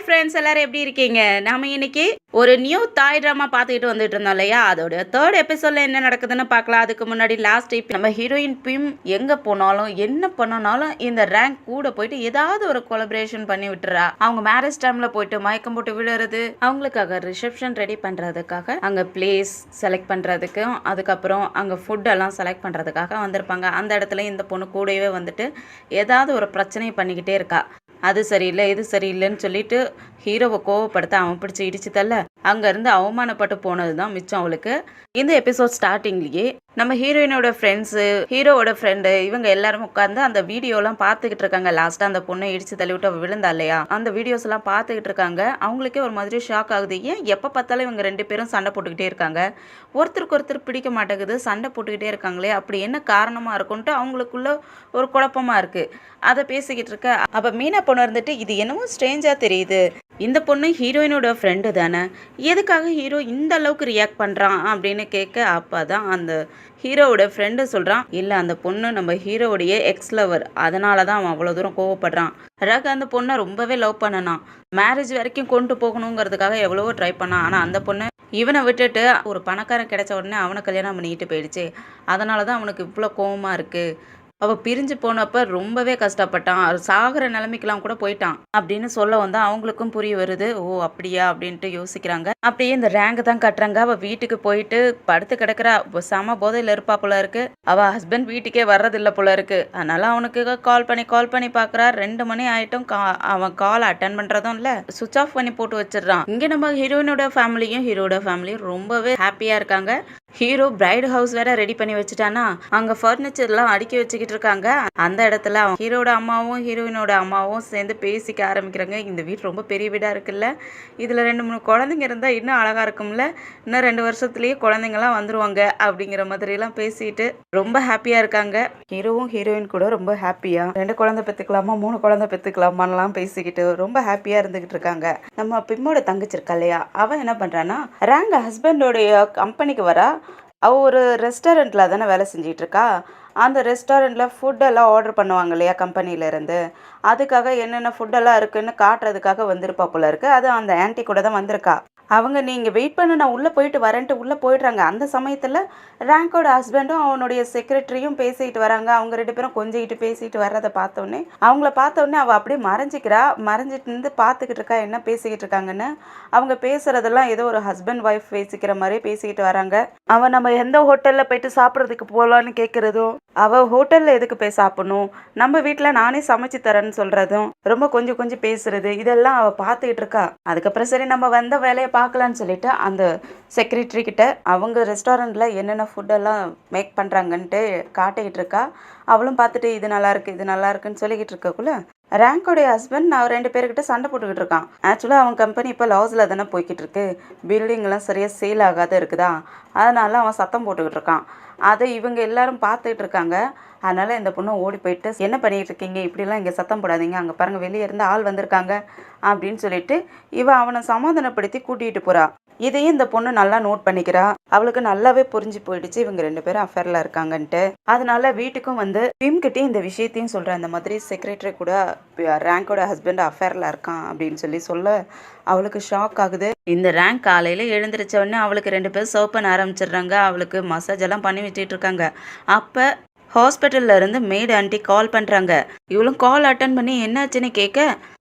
Hi friends, எல்லாரும் எப்படி இருக்கீங்க? நாம இன்னைக்கு ஒரு நியூ தாய் ட்ராமா பார்த்துக்கிட்டு வந்துட்டு இருந்தோம் இல்லையா? அதோட தேர்ட் எபிசோட்ல என்ன நடக்குதுன்னு பார்க்கலாம். அதுக்கு முன்னாடி லாஸ்ட் நம்ம ஹீரோயின் பிம் எங்க போனாலும் என்ன பண்ணனாலும் இந்த ரேங்க் கூட போயிட்டு ஏதாவது ஒரு கொலபரேஷன் பண்ணி விட்டுறா. அவங்க மேரேஜ் டைம்ல போயிட்டு மயக்கம் போட்டு விழுறது, அவங்களுக்காக ரிசப்ஷன் ரெடி பண்றதுக்காக, அங்க பிளேஸ் செலக்ட் பண்றதுக்கும், அதுக்கப்புறம் அங்க ஃபுட் எல்லாம் செலக்ட் பண்றதுக்காக வந்திருப்பாங்க. அந்த இடத்துல இந்த பொண்ணு கூடவே வந்துட்டு ஏதாவது ஒரு பிரச்சனையை பண்ணிக்கிட்டே இருக்கா. அது சரியில்லை, இது சரியில்லைன்னு சொல்லிட்டு ஹீரோவை கோவப்படுத்த அவன் பிடிச்சி இடிச்சு தள்ள அங்கேருந்து அவமானப்பட்டு போனது தான் மிச்சம் அவளுக்கு. இந்த எபிசோட் ஸ்டார்டிங்லேயே நம்ம ஹீரோயினோட ஃப்ரெண்ட்ஸு, ஹீரோவோட ஃப்ரெண்டு, இவங்க எல்லாரும் உட்காந்து அந்த வீடியோலாம் பார்த்துக்கிட்டு இருக்காங்க. லாஸ்ட்டாக அந்த பொண்ணை இடிச்சு தள்ளிவிட்டு அவள் விழுந்தா இல்லையா, அந்த வீடியோஸ் எல்லாம் பார்த்துக்கிட்டு இருக்காங்க. அவங்களுக்கே ஒரு மாதிரி ஷாக் ஆகுது. ஏன் எப்போ பார்த்தாலும் இவங்க ரெண்டு பேரும் சண்டை போட்டுக்கிட்டே இருக்காங்க, ஒருத்தருக்கு ஒருத்தர் பிடிக்க மாட்டேங்குது, சண்டை போட்டுக்கிட்டே இருக்காங்களே, அப்படி என்ன காரணமாக இருக்கும்ன்ட்டு அவங்களுக்குள்ள ஒரு குழப்பமாக இருக்குது. அதை பேசிக்கிட்டு இருக்க அப்போ மீனா பொண்ணு இருந்துட்டு, இது என்னமோ ஸ்ட்ரேஞ்சாக தெரியுது, இந்த பொண்ணு ஹீரோயினோட ஃப்ரெண்டு தானே, எதுக்காக ஹீரோ இந்த அளவுக்கு ரியாக்ட் பண்ணுறான் அப்படின்னு கேட்க, அப்போ தான் அந்த ஹீரோவோட ஃப்ரெண்டு சொல்கிறான், இல்லை அந்த பொண்ணு நம்ம ஹீரோவுடைய எக்ஸ் லவர், அதனால தான் அவன் அவ்வளோ தூரம் கோவப்படுறான். அழகாக அந்த பொண்ணை ரொம்பவே லவ் பண்ணனான், மேரேஜ் வரைக்கும் கொண்டு போகணுங்கிறதுக்காக எவ்வளவோ ட்ரை பண்ணான். ஆனால் அந்த பொண்ணு இவனை விட்டுட்டு ஒரு பணக்காரன் கிடைச்ச உடனே அவனை கல்யாணம் பண்ணிக்கிட்டு போயிடுச்சு. அதனால தான் அவனுக்கு இவ்வளோ கோவமாக இருக்குது. அவள் பிரிஞ்சு போனப்போ ரொம்பவே கஷ்டப்பட்டான், சாகிற நிலைமைக்கெல்லாம் கூட போயிட்டான் அப்படின்னு சொல்ல வந்தால் அவங்களுக்கும் புரிய வருது. ஓ அப்படியா அப்படின்ட்டு யோசிக்கிறாங்க. அப்படியே இந்த ரேங்க் தான் கட்டுறாங்க. அவள் வீட்டுக்கு போயிட்டு படுத்து கிடக்குறா. செம போதையில் இருப்பா போல இருக்கு. அவள் ஹஸ்பண்ட் வீட்டுக்கே வர்றதில்லை போல இருக்கு. அதனால அவனுக்கு கால் பண்ணி பார்க்குறா. 2 மணி ஆகிட்டும் அவன் கால் அட்டன் பண்ணுறதும் இல்லை, சுவிச் ஆஃப் பண்ணி போட்டு வச்சிடறான். இங்கே நம்ம ஹீரோயினோட ஃபேமிலியும் ஹீரோட ஃபேமிலியும் ரொம்பவே ஹாப்பியாக இருக்காங்க. ஹீரோ பிரைட் ஹவுஸ் வேற ரெடி பண்ணி வச்சுட்டானா, அங்கே ஃபர்னிச்சர்லாம் அடுக்கி வச்சுக்கிட்டு இருக்காங்க. அந்த இடத்துல ஹீரோட அம்மாவும் ஹீரோயினோட அம்மாவும் சேர்ந்து பேசிக்க ஆரம்பிக்கிறாங்க. இந்த வீடு ரொம்ப பெரிய வீடாக இருக்குல்ல, இதில் 2-3 குழந்தைங்க இருந்தால் இன்னும் அழகாக இருக்கும்ல, இன்னும் 2 வருஷத்துலேயே குழந்தைங்களாம் வந்துருவாங்க அப்படிங்கிற மாதிரிலாம் பேசிட்டு ரொம்ப ஹாப்பியாக இருக்காங்க. ஹீரோவும் ஹீரோயின் கூட ரொம்ப ஹாப்பியாக 2 குழந்தை பெற்றுக்கலாமா 3 குழந்தை பெற்றுக்கலாமான்லாம் பேசிக்கிட்டு ரொம்ப ஹாப்பியாக இருந்துக்கிட்டு இருக்காங்க. நம்ம பிம்மோட தங்கச்சி இருக்கா இல்லையா, அவன் என்ன பண்ணுறான்னா, ரேங்க் ஹஸ்பண்டோடைய கம்பெனிக்கு வரா. அவள் ஒரு ரெஸ்டாரண்ட்டில் தானே வேலை செஞ்சிகிட்டு இருக்கா. அந்த ரெஸ்டாரண்ட்டில் ஃபுட்டெல்லாம் ஆர்டர் பண்ணுவாங்க இல்லையா கம்பெனிலேருந்து, அதுக்காக என்னென்ன ஃபுட்டெல்லாம் இருக்குதுன்னு காட்டுறதுக்காக வந்திருப்பா போல இருக்குது. அது அந்த ஆன்ட்டி கூட தான் வந்திருக்கா. அவங்க நீங்கள் வெயிட் பண்ண, நான் உள்ளே போயிட்டு வரேன்ட்டு உள்ளே போயிடுறாங்க. அந்த சமயத்தில் ரேங்கோட ஹஸ்பண்டும் அவனுடைய செக்ரட்டரியும் பேசிக்கிட்டு வராங்க. அவங்க 2 பேரும் கொஞ்சிக்கிட்டு பேசிக்கிட்டு வர்றதை பார்த்தோன்னே, அவங்கள பார்த்தோன்னே அவள் அப்படியே மறைஞ்சிட்டு இருந்து பார்த்துக்கிட்டு இருக்கா என்ன பேசிக்கிட்டு இருக்காங்கன்னு. அவங்க பேசுகிறதெல்லாம் ஏதோ ஒரு ஹஸ்பண்ட் ஒய்ஃப் பேசிக்கிற மாதிரியே பேசிக்கிட்டு வராங்க. அவன் நம்ம எந்த ஹோட்டலில் போயிட்டு சாப்பிட்றதுக்கு போகலான்னு கேட்குறதும், அவள் ஹோட்டலில் எதுக்கு போய் சாப்பிடணும், நம்ம வீட்டில் நானே சமைச்சு தரேன்னு சொல்கிறதும், ரொம்ப கொஞ்சம் பேசுறது, இதெல்லாம் அவள் பார்த்துக்கிட்டு இருக்கா. அதுக்கப்புறம் சரி நம்ம வந்த வேலையை பார்க்கலான்னு சொல்லிட்டு அந்த செக்ரட்டரி கிட்ட அவங்க ரெஸ்டாரண்ட்டில் என்னென்ன ஃபுட்டெல்லாம் மேக் பண்ணுறாங்கன்ட்டு காட்டிக்கிட்டு இருக்கா. அவளும் பார்த்துட்டு இது நல்லா இருக்குன்னு சொல்லிக்கிட்டு இருக்கக்குள்ள, ரேங்கோடைய ஹஸ்பண்ட் நான் 2 பேர்கிட்ட சண்டை போட்டுக்கிட்டு இருக்கான். ஆக்சுவலாக அவன் கம்பெனி இப்போ லாஸில் தானே போய்கிட்டு இருக்கு, பில்டிங்லாம் சரியாக சேல் ஆகாத இருக்குதா, அதனால அவன் சத்தம் போட்டுக்கிட்டு இருக்கான். அதை இவங்க எல்லாரும் பார்த்துக்கிட்டு இருக்காங்க. அதனால் இந்த பொண்ணு ஓடி போயிட்டு, என்ன பண்ணிகிட்டு இருக்கீங்க, இப்படிலாம் இங்கே சத்தம் போடாதீங்க, அங்கே பாருங்கள் வெளியே இருந்து ஆள் வந்திருக்காங்க அப்படின்னு சொல்லிட்டு அவனை சமாதானப்படுத்தி கூட்டிகிட்டு போகிறா. இதையும் இந்த பொண்ணு நல்லா நோட் பண்ணிக்கிறா. அவளுக்கு நல்லாவே புரிஞ்சு போயிடுச்சு இவங்க 2 பேரும் அஃபேரில் இருக்காங்கன்ட்டு. அதனால வீட்டுக்கும் வந்து பிம்கிட்டே இந்த விஷயத்தையும் சொல்கிறேன், இந்த மாதிரி செக்ரட்டரி கூட ரேங்கோட ஹஸ்பண்ட் அஃபேரில் இருக்கான் அப்படின்னு சொல்ல அவளுக்கு ஷாக் ஆகுது. இந்த ரேங்க் காலையில் எழுந்திரிச்ச உடனே அவளுக்கு 2 பேரும் சர்வ் பண்ண ஆரம்பிச்சிடுறாங்க. அவளுக்கு மசாஜ் எல்லாம் பண்ணி வச்சுட்டு இருக்காங்க. அப்போ ஹாஸ்பிட்டலில் இருந்து மேட் ஆண்டி கால் பண்ணுறாங்க. இவளும் கால் அட்டன் பண்ணி என்னாச்சுன்னு கேட்க,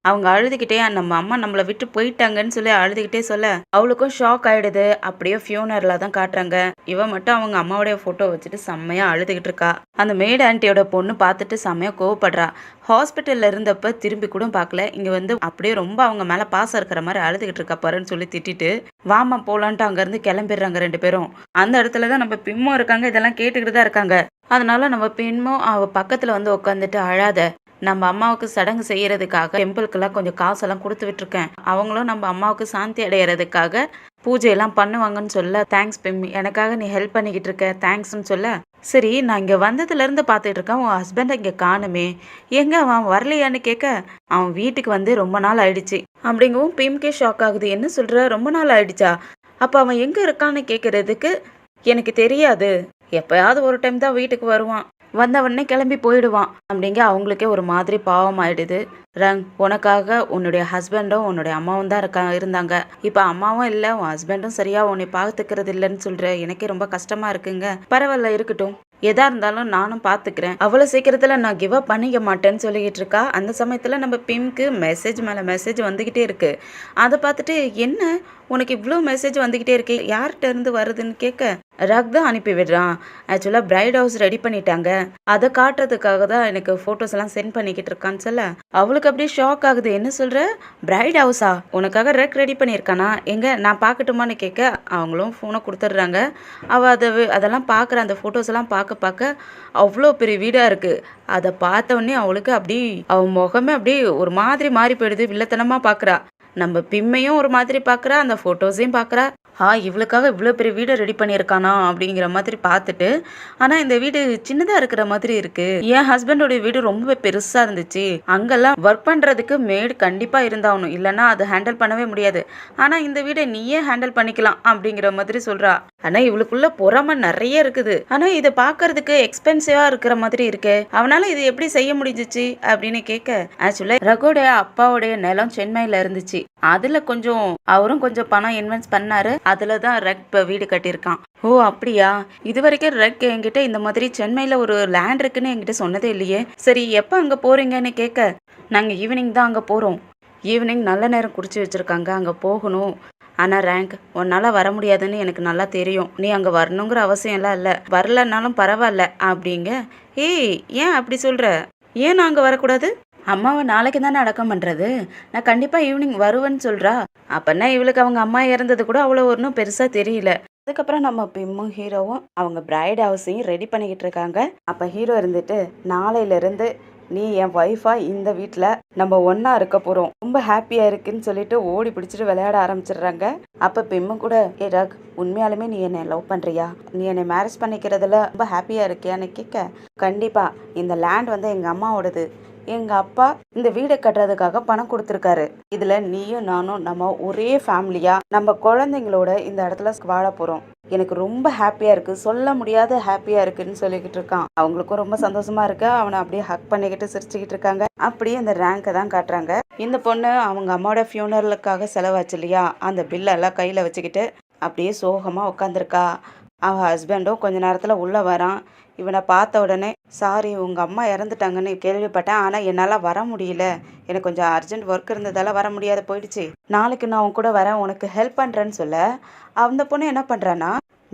அவங்க அழுதுகிட்டே நம்ம அம்மா நம்மளை விட்டு போயிட்டாங்கன்னு சொல்லி அழுதுகிட்டே சொல்ல அவளுக்கும் ஷாக் ஆகிடுது. அப்படியே ஃபியூனரில் தான் காட்டுறாங்க. இவன் மட்டும் அவங்க அம்மாவோடைய ஃபோட்டோ வச்சுட்டு செம்மையாக அழுதுகிட்டு இருக்கா. அந்த மேட் ஆண்டியோட பொண்ணு பார்த்துட்டு செம்மையாக கோவப்படுறா. ஹாஸ்பிட்டலில் இருந்தப்போ திரும்பி கூட பார்க்கல, இங்கே வந்து அப்படியே ரொம்ப அவங்க மேலே பாசம் இருக்கிற மாதிரி அழுதுகிட்டு இருக்கா பாருன்னு சொல்லி திட்டிட்டு வாமா போகலான்ட்டு அங்கேருந்து கிளம்பிடுறாங்க 2 பேரும். அந்த இடத்துல தான் நம்ம பிம்மும் இருக்காங்க. இதெல்லாம் கேட்டுக்கிட்டு தான் இருக்காங்க. அதனால நம்ம பின்மும் அவள் பக்கத்தில் வந்து உட்காந்துட்டு, அழாத, நம்ம அம்மாவுக்கு சடங்கு செய்யறதுக்காக டெம்பிளுக்கெல்லாம் கொஞ்சம் காசெல்லாம் கொடுத்து விட்டுருக்கேன், அவங்களும் நம்ம அம்மாவுக்கு சாந்தி அடையிறதுக்காக பூஜையெல்லாம் பண்ணுவாங்கன்னு சொல்ல, தேங்க்ஸ் பிம், எனக்காக நீ ஹெல்ப் பண்ணிக்கிட்டு இருக்க, தேங்க்ஸ்ன்னு சொல்ல, சரி நான் இங்கே வந்ததுலேருந்து பார்த்துட்டு இருக்கேன், உன் ஹஸ்பண்டை இங்கே காணுமே, எங்கே அவன் வரலையான்னு கேட்க, அவன் வீட்டுக்கு வந்து ரொம்ப நாள் ஆயிடுச்சு அப்படிங்கவும் பிம்கே ஷாக் ஆகுது. என்ன சொல்கிற, ரொம்ப நாள் ஆயிடுச்சா, அப்போ அவன் எங்கே இருக்கான்னு கேட்குறதுக்கு, எனக்கு தெரியாது, எப்போயாவது ஒரு டைம் தான் வீட்டுக்கு வருவான், வந்த உடனே கிளம்பி போயிடுவான் அப்படிங்க அவங்களுக்கே ஒரு மாதிரி பாவம் ஆயிடுது. உனக்காக உன்னுடைய ஹஸ்பண்டும் உன்னுடைய அம்மாவும் தான் இருந்தாங்க. இப்போ அம்மாவும் இல்லை, உன் ஹஸ்பண்டும் சரியா உன்னை பார்த்துக்கிறது இல்லைன்னு சொல்ற. எனக்கே ரொம்ப கஷ்டமா இருக்குங்க. பரவாயில்ல, இருக்கட்டும், எதா இருந்தாலும் நானும் பார்த்துக்கிறேன். அவ்வளோ சீக்கிரத்தில் நான் கிவ் அப் பண்ணிக்க மாட்டேன்னு சொல்லிக்கிட்டு இருக்கா. அந்த சமயத்தில் நம்ம பிம்க்கு மெசேஜ் மேலே மெசேஜ் வந்துக்கிட்டே இருக்கு. அதை பார்த்துட்டு, என்ன உனக்கு இவ்வளோ மெசேஜ் வந்துக்கிட்டே இருக்கு, யார்கிட்ட இருந்து வருதுன்னு கேட்க, ரக் தான் அனுப்பி விடுறான். ஆக்சுவலாக பிரைட் ஹவுஸ் ரெடி பண்ணிட்டாங்க, அதை காட்டுறதுக்காக தான் எனக்கு ஃபோட்டோஸ் எல்லாம் சென்ட் பண்ணிக்கிட்டு இருக்கான்னு சொல்ல அவளுக்கு அப்படியே ஷாக் ஆகுது. என்ன சொல்கிற, பிரைட் ஹவுஸா, உனக்காக ரக் ரெடி பண்ணியிருக்கானா, எங்க நான் பார்க்கட்டுமான்னு கேட்க அவங்களும் ஃபோனை கொடுத்துட்றாங்க. அவள் அதெல்லாம் பார்க்குற அந்த ஃபோட்டோஸ் எல்லாம் பார்க்க அவ்வளோ பெரிய வீடாக இருக்குது. அதை பார்த்த உடனே அவளுக்கு அப்படி அவன் முகமே அப்படியே ஒரு மாதிரி மாறி போயிடுது. வில்லத்தனமாக பார்க்குறா. நம்ம பிம்மையும் ஒரு மாதிரி பார்க்குறா, அந்த ஃபோட்டோஸையும் பார்க்குறா. இவளுக்காக இவ்வளோ பெரிய வீடை ரெடி பண்ணியிருக்கானா அப்படிங்கிற மாதிரி பார்த்துட்டு, ஆனால் இந்த வீடு சின்னதாக இருக்கிற மாதிரி இருக்கு. என் ஹஸ்பண்டோடைய வீடு ரொம்ப பெருசாக இருந்துச்சு. அங்கெல்லாம் ஒர்க் பண்ணுறதுக்கு மேடு கண்டிப்பாக இருந்தாகணும், இல்லைன்னா அதை ஹேண்டில் பண்ணவே முடியாது. ஆனால் இந்த வீடை நீயே ஹேண்டில் பண்ணிக்கலாம் அப்படிங்கிற மாதிரி சொல்கிறா. ஆனால் இவளுக்குள்ள பொறாமை நிறைய இருக்குது. ஆனால் இதை பார்க்கறதுக்கு எக்ஸ்பென்சிவாக இருக்கிற மாதிரி இருக்கு. அவனால இது எப்படி செய்ய முடிஞ்சிச்சு அப்படின்னு கேட்க, ஆக்சுவலாக ரகுடைய அப்பாவுடைய நிலம் சென்னையில் இருந்துச்சு. அதில் கொஞ்சம் அவரும் கொஞ்சம் பணம் இன்வெஸ்ட் பண்ணாரு. அதில் தான் ரக் இப்போ வீடு கட்டியிருக்கான். ஓ அப்படியா, இது வரைக்கும் ரக் என்கிட்ட இந்த மாதிரி சென்னையில் ஒரு லேண்ட் இருக்குன்னு என்கிட்ட சொன்னதே இல்லையே. சரி, எப்போ அங்கே போகிறீங்கன்னு கேட்க, நாங்கள் ஈவினிங் தான் அங்கே போகிறோம். ஈவினிங் நல்ல நேரம் குடிச்சு வச்சுருக்காங்க, அங்கே போகணும். ஆனால் ரேங்க், உன்னால் வர முடியாதுன்னு எனக்கு நல்லா தெரியும். நீ அங்கே வரணுங்கிற அவசியம் எல்லாம் இல்லை, வரலன்னாலும் பரவாயில்ல அப்படிங்க. ஏய், ஏன் அப்படி சொல்கிற, ஏன் நான் அங்கே வரக்கூடாது? அம்மாவை நாளைக்கு தானே அடக்கம் பண்ணுறது, நான் கண்டிப்பாக ஈவினிங் வருவேன்னு சொல்கிறா. அப்போன்னா இவளுக்கு அவங்க அம்மா இறந்தது கூட அவ்வளோ ஒன்றும் பெருசாக தெரியல. அதுக்கப்புறம் நம்ம பிம்மும் ஹீரோவும் அவங்க பிரைட் ஹவுஸையும் ரெடி பண்ணிக்கிட்டு இருக்காங்க. அப்போ ஹீரோ இருந்துட்டு, நாளையிலேருந்து நீ என் ஒய்ஃபா இந்த வீட்டில் நம்ம ஒன்றா இருக்க போகிறோம், ரொம்ப ஹாப்பியாக இருக்குன்னு சொல்லிட்டு ஓடி பிடிச்சிட்டு விளையாட ஆரம்பிச்சிடுறாங்க. அப்போ பிம்மும் கூட, ஏ ரக், உண்மையாலுமே நீ என்னை லவ் பண்ணுறியா, நீ என்னை மேரேஜ் பண்ணிக்கிறதுல ரொம்ப ஹாப்பியாக இருக்கியான்னு கேட்க, கண்டிப்பாக இந்த லேண்ட் வந்து எங்கள் அம்மாவோடது, எங்கள் அப்பா இந்த வீடை கட்டுறதுக்காக பணம் கொடுத்துருக்காரு. இதில் நீயும் நானும் நம்ம ஒரே ஃபேமிலியாக நம்ம குழந்தைங்களோட இந்த இடத்துல வாழ போகிறோம். எனக்கு ரொம்ப ஹாப்பியாக இருக்குது, சொல்ல முடியாத ஹாப்பியாக இருக்குன்னு சொல்லிக்கிட்டு இருக்கான். அவங்களுக்கும் ரொம்ப சந்தோஷமாக இருக்கு. அவனை அப்படியே ஹக் பண்ணிக்கிட்டு சிரிச்சுக்கிட்டு இருக்காங்க. அப்படியே அந்த ரேங்கை தான் காட்டுறாங்க. இந்த பொண்ணு அவங்க அம்மாவோட ஃபியூனரலுக்காக செலவாச்சு இல்லையா, அந்த பில்லெல்லாம் கையில் வச்சுக்கிட்டு அப்படியே சோகமாக உட்காந்துருக்கா. அவன் ஹஸ்பண்டும் கொஞ்ச நேரத்தில் உள்ளே வரான். இவனை பார்த்த உடனே, சாரி, உங்கள் அம்மா இறந்துட்டாங்கன்னு கேள்விப்பட்டேன், ஆனால் என்னால் வர முடியல, எனக்கு கொஞ்சம் அர்ஜென்ட் ஒர்க் இருந்ததால் வர முடியாத போயிடுச்சு, நாளைக்கு நான் உன் கூட வரேன், உனக்கு ஹெல்ப் பண்ணுறேன்னு சொல்ல, அந்த பொண்ணு என்ன பண்ணுறான்னா,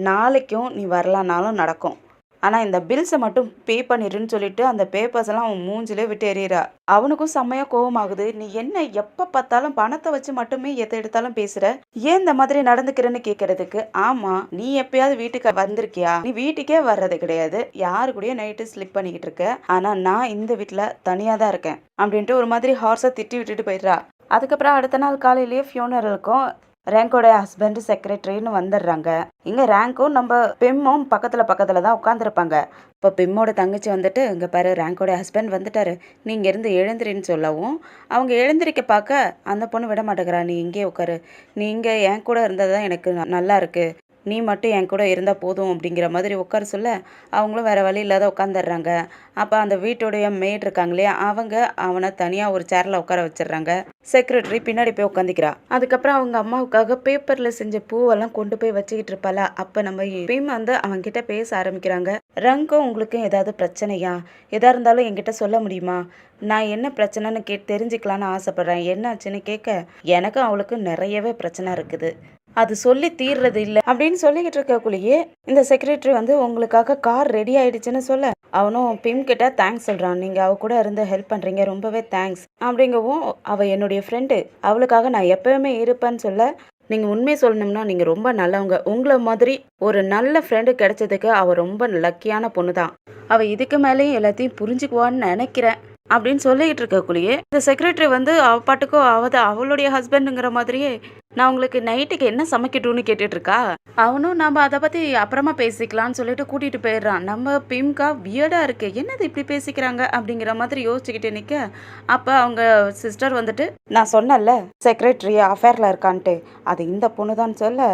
நாளைக்கும் நீ வரலான்னாலும் நடக்கும், ஆனால் இந்த பில்ஸை மட்டும் பே பண்ணிடுன்னு சொல்லிட்டு அந்த பேப்பர்ஸ் எல்லாம் அவன் மூஞ்சிலே விட்டு எறிகிறா. அவனுக்கும் செம்மையாக கோவமாகுது. நீ என்ன எப்போ பார்த்தாலும் பணத்தை வச்சு மட்டுமே எதை எடுத்தாலும் பேசுகிற, ஏன் இந்த மாதிரி நடந்துக்கிறேன்னு கேட்கறதுக்கு, ஆமாம், நீ எப்பயாவது வீட்டுக்கு வந்திருக்கியா, நீ வீட்டுக்கே வர்றது கிடையாது, யாரு கூடயே நைட்டு ஸ்லிப் பண்ணிக்கிட்டு இருக்க, ஆனால் நான் இந்த வீட்டில் தனியாக தான் இருக்கேன் அப்படின்ட்டு ஒரு மாதிரி ஹார்ஸாக திட்டி விட்டுட்டு போயிடுறா. அதுக்கப்புறம் அடுத்த நாள் காலையிலேயே ஃபியூனரலுக்கும் ரேங்கோட ஹஸ்பண்ட் செக்ரட்டரின்னு வந்துடுறாங்க. இங்கே ரேங்க்கும் நம்ம பிம்மும் பக்கத்தில் தான் உட்காந்துருப்பாங்க. இப்போ பிம்மோட தங்கச்சி வந்துட்டு, இங்கே பாரு, ரேங்கோட ஹஸ்பண்ட் வந்துட்டாரு, நீ இங்கேருந்து எழுந்திரின்னு சொல்லவும், அவங்க எழுந்திரிக்க பார்க்க அந்த பொண்ணு விட மாட்டேங்கிறா. நீ இங்கே உட்காரு, நீ இங்கே என் கூட இருந்தது தான் எனக்கு நல்லா இருக்கு, நீ மட்டும் என் கூட இருந்தால் போதும் அப்படிங்கிற மாதிரி உட்கார சொல்ல, அவங்களும் வேறு வழி இல்லாத உட்காந்துடுறாங்க. அப்போ அந்த வீட்டுடைய மேட் இருக்காங்க இல்லையா, அவங்க அவனை தனியாக ஒரு சேரில் உட்கார வச்சிடுறாங்க. செக்ரட்டரி பின்னாடி போய் உட்காந்துக்கிறா. அதுக்கப்புறம் அவங்க அம்மாவுக்காக பேப்பரில் செஞ்ச பூவெல்லாம் கொண்டு போய் வச்சுக்கிட்டு இருப்பாளா. அப்போ நம்ம பிம் வந்து அவங்ககிட்ட பேச ஆரம்பிக்கிறாங்க. ரங்கும் உங்களுக்கும் ஏதாவது பிரச்சனையா, எதாக இருந்தாலும் என்கிட்ட சொல்ல முடியுமா, நான் என்ன பிரச்சனைன்னு தெரிஞ்சுக்கலான்னு ஆசைப்பட்றேன், என்னாச்சுன்னு கேட்க, எனக்கும் அவளுக்கும் நிறையவே பிரச்சனை இருக்குது, அது சொல்லி தீர்றது இல்லை அப்படின்னு சொல்லிக்கிட்டு இருக்கக்குள்ளேயே இந்த செக்ரட்டரி வந்து உங்களுக்காக கார் ரெடி ஆயிடுச்சுன்னு சொல்ல, அவனும் பிம் கிட்ட தேங்க்ஸ் சொல்கிறான். நீங்கள் அவ கூட இருந்து ஹெல்ப் பண்ணுறீங்க, ரொம்பவே தேங்க்ஸ் அப்படிங்கவும், அவள் என்னுடைய ஃப்ரெண்டு, அவளுக்காக நான் எப்போவுமே இருப்பேன்னு சொல்ல, நீங்கள் உண்மையை சொல்லணும்னா நீங்கள் ரொம்ப நல்லவங்க, உங்களை மாதிரி ஒரு நல்ல ஃப்ரெண்டு கிடைச்சதுக்கு அவள் ரொம்ப லக்கியான பொண்ணு தான், அவள் இதுக்கு மேலேயும் எல்லாத்தையும் புரிஞ்சுக்குவான்னு நினைக்கிறேன் அப்படின்னு சொல்லிக்கிட்டு இருக்கக்குள்ளேயே இந்த செக்ரட்டரி வந்து அவ பாட்டுக்கோ அவளுடைய ஹஸ்பண்டுங்கிற மாதிரியே, நான் உங்களுக்கு நைட்டுக்கு என்ன சமைக்கட்டும்னு கேட்டுட்டு இருக்கா. அவனும் நம்ம அதை பற்றி அப்புறமா பேசிக்கலான்னு சொல்லிட்டு கூட்டிகிட்டு போயிடுறான். நம்ம பிம்கா வியர்டாக இருக்கு, என்னது இப்படி பேசிக்கிறாங்க அப்படிங்கிற மாதிரி யோசிச்சுக்கிட்டு நிற்க, அப்போ அவங்க சிஸ்டர் வந்துட்டு, நான் சொன்னல செக்ரட்டரி அஃபேரில் இருக்கான்ட்டு, அது இந்த பொண்ணு தான் சொல்ல,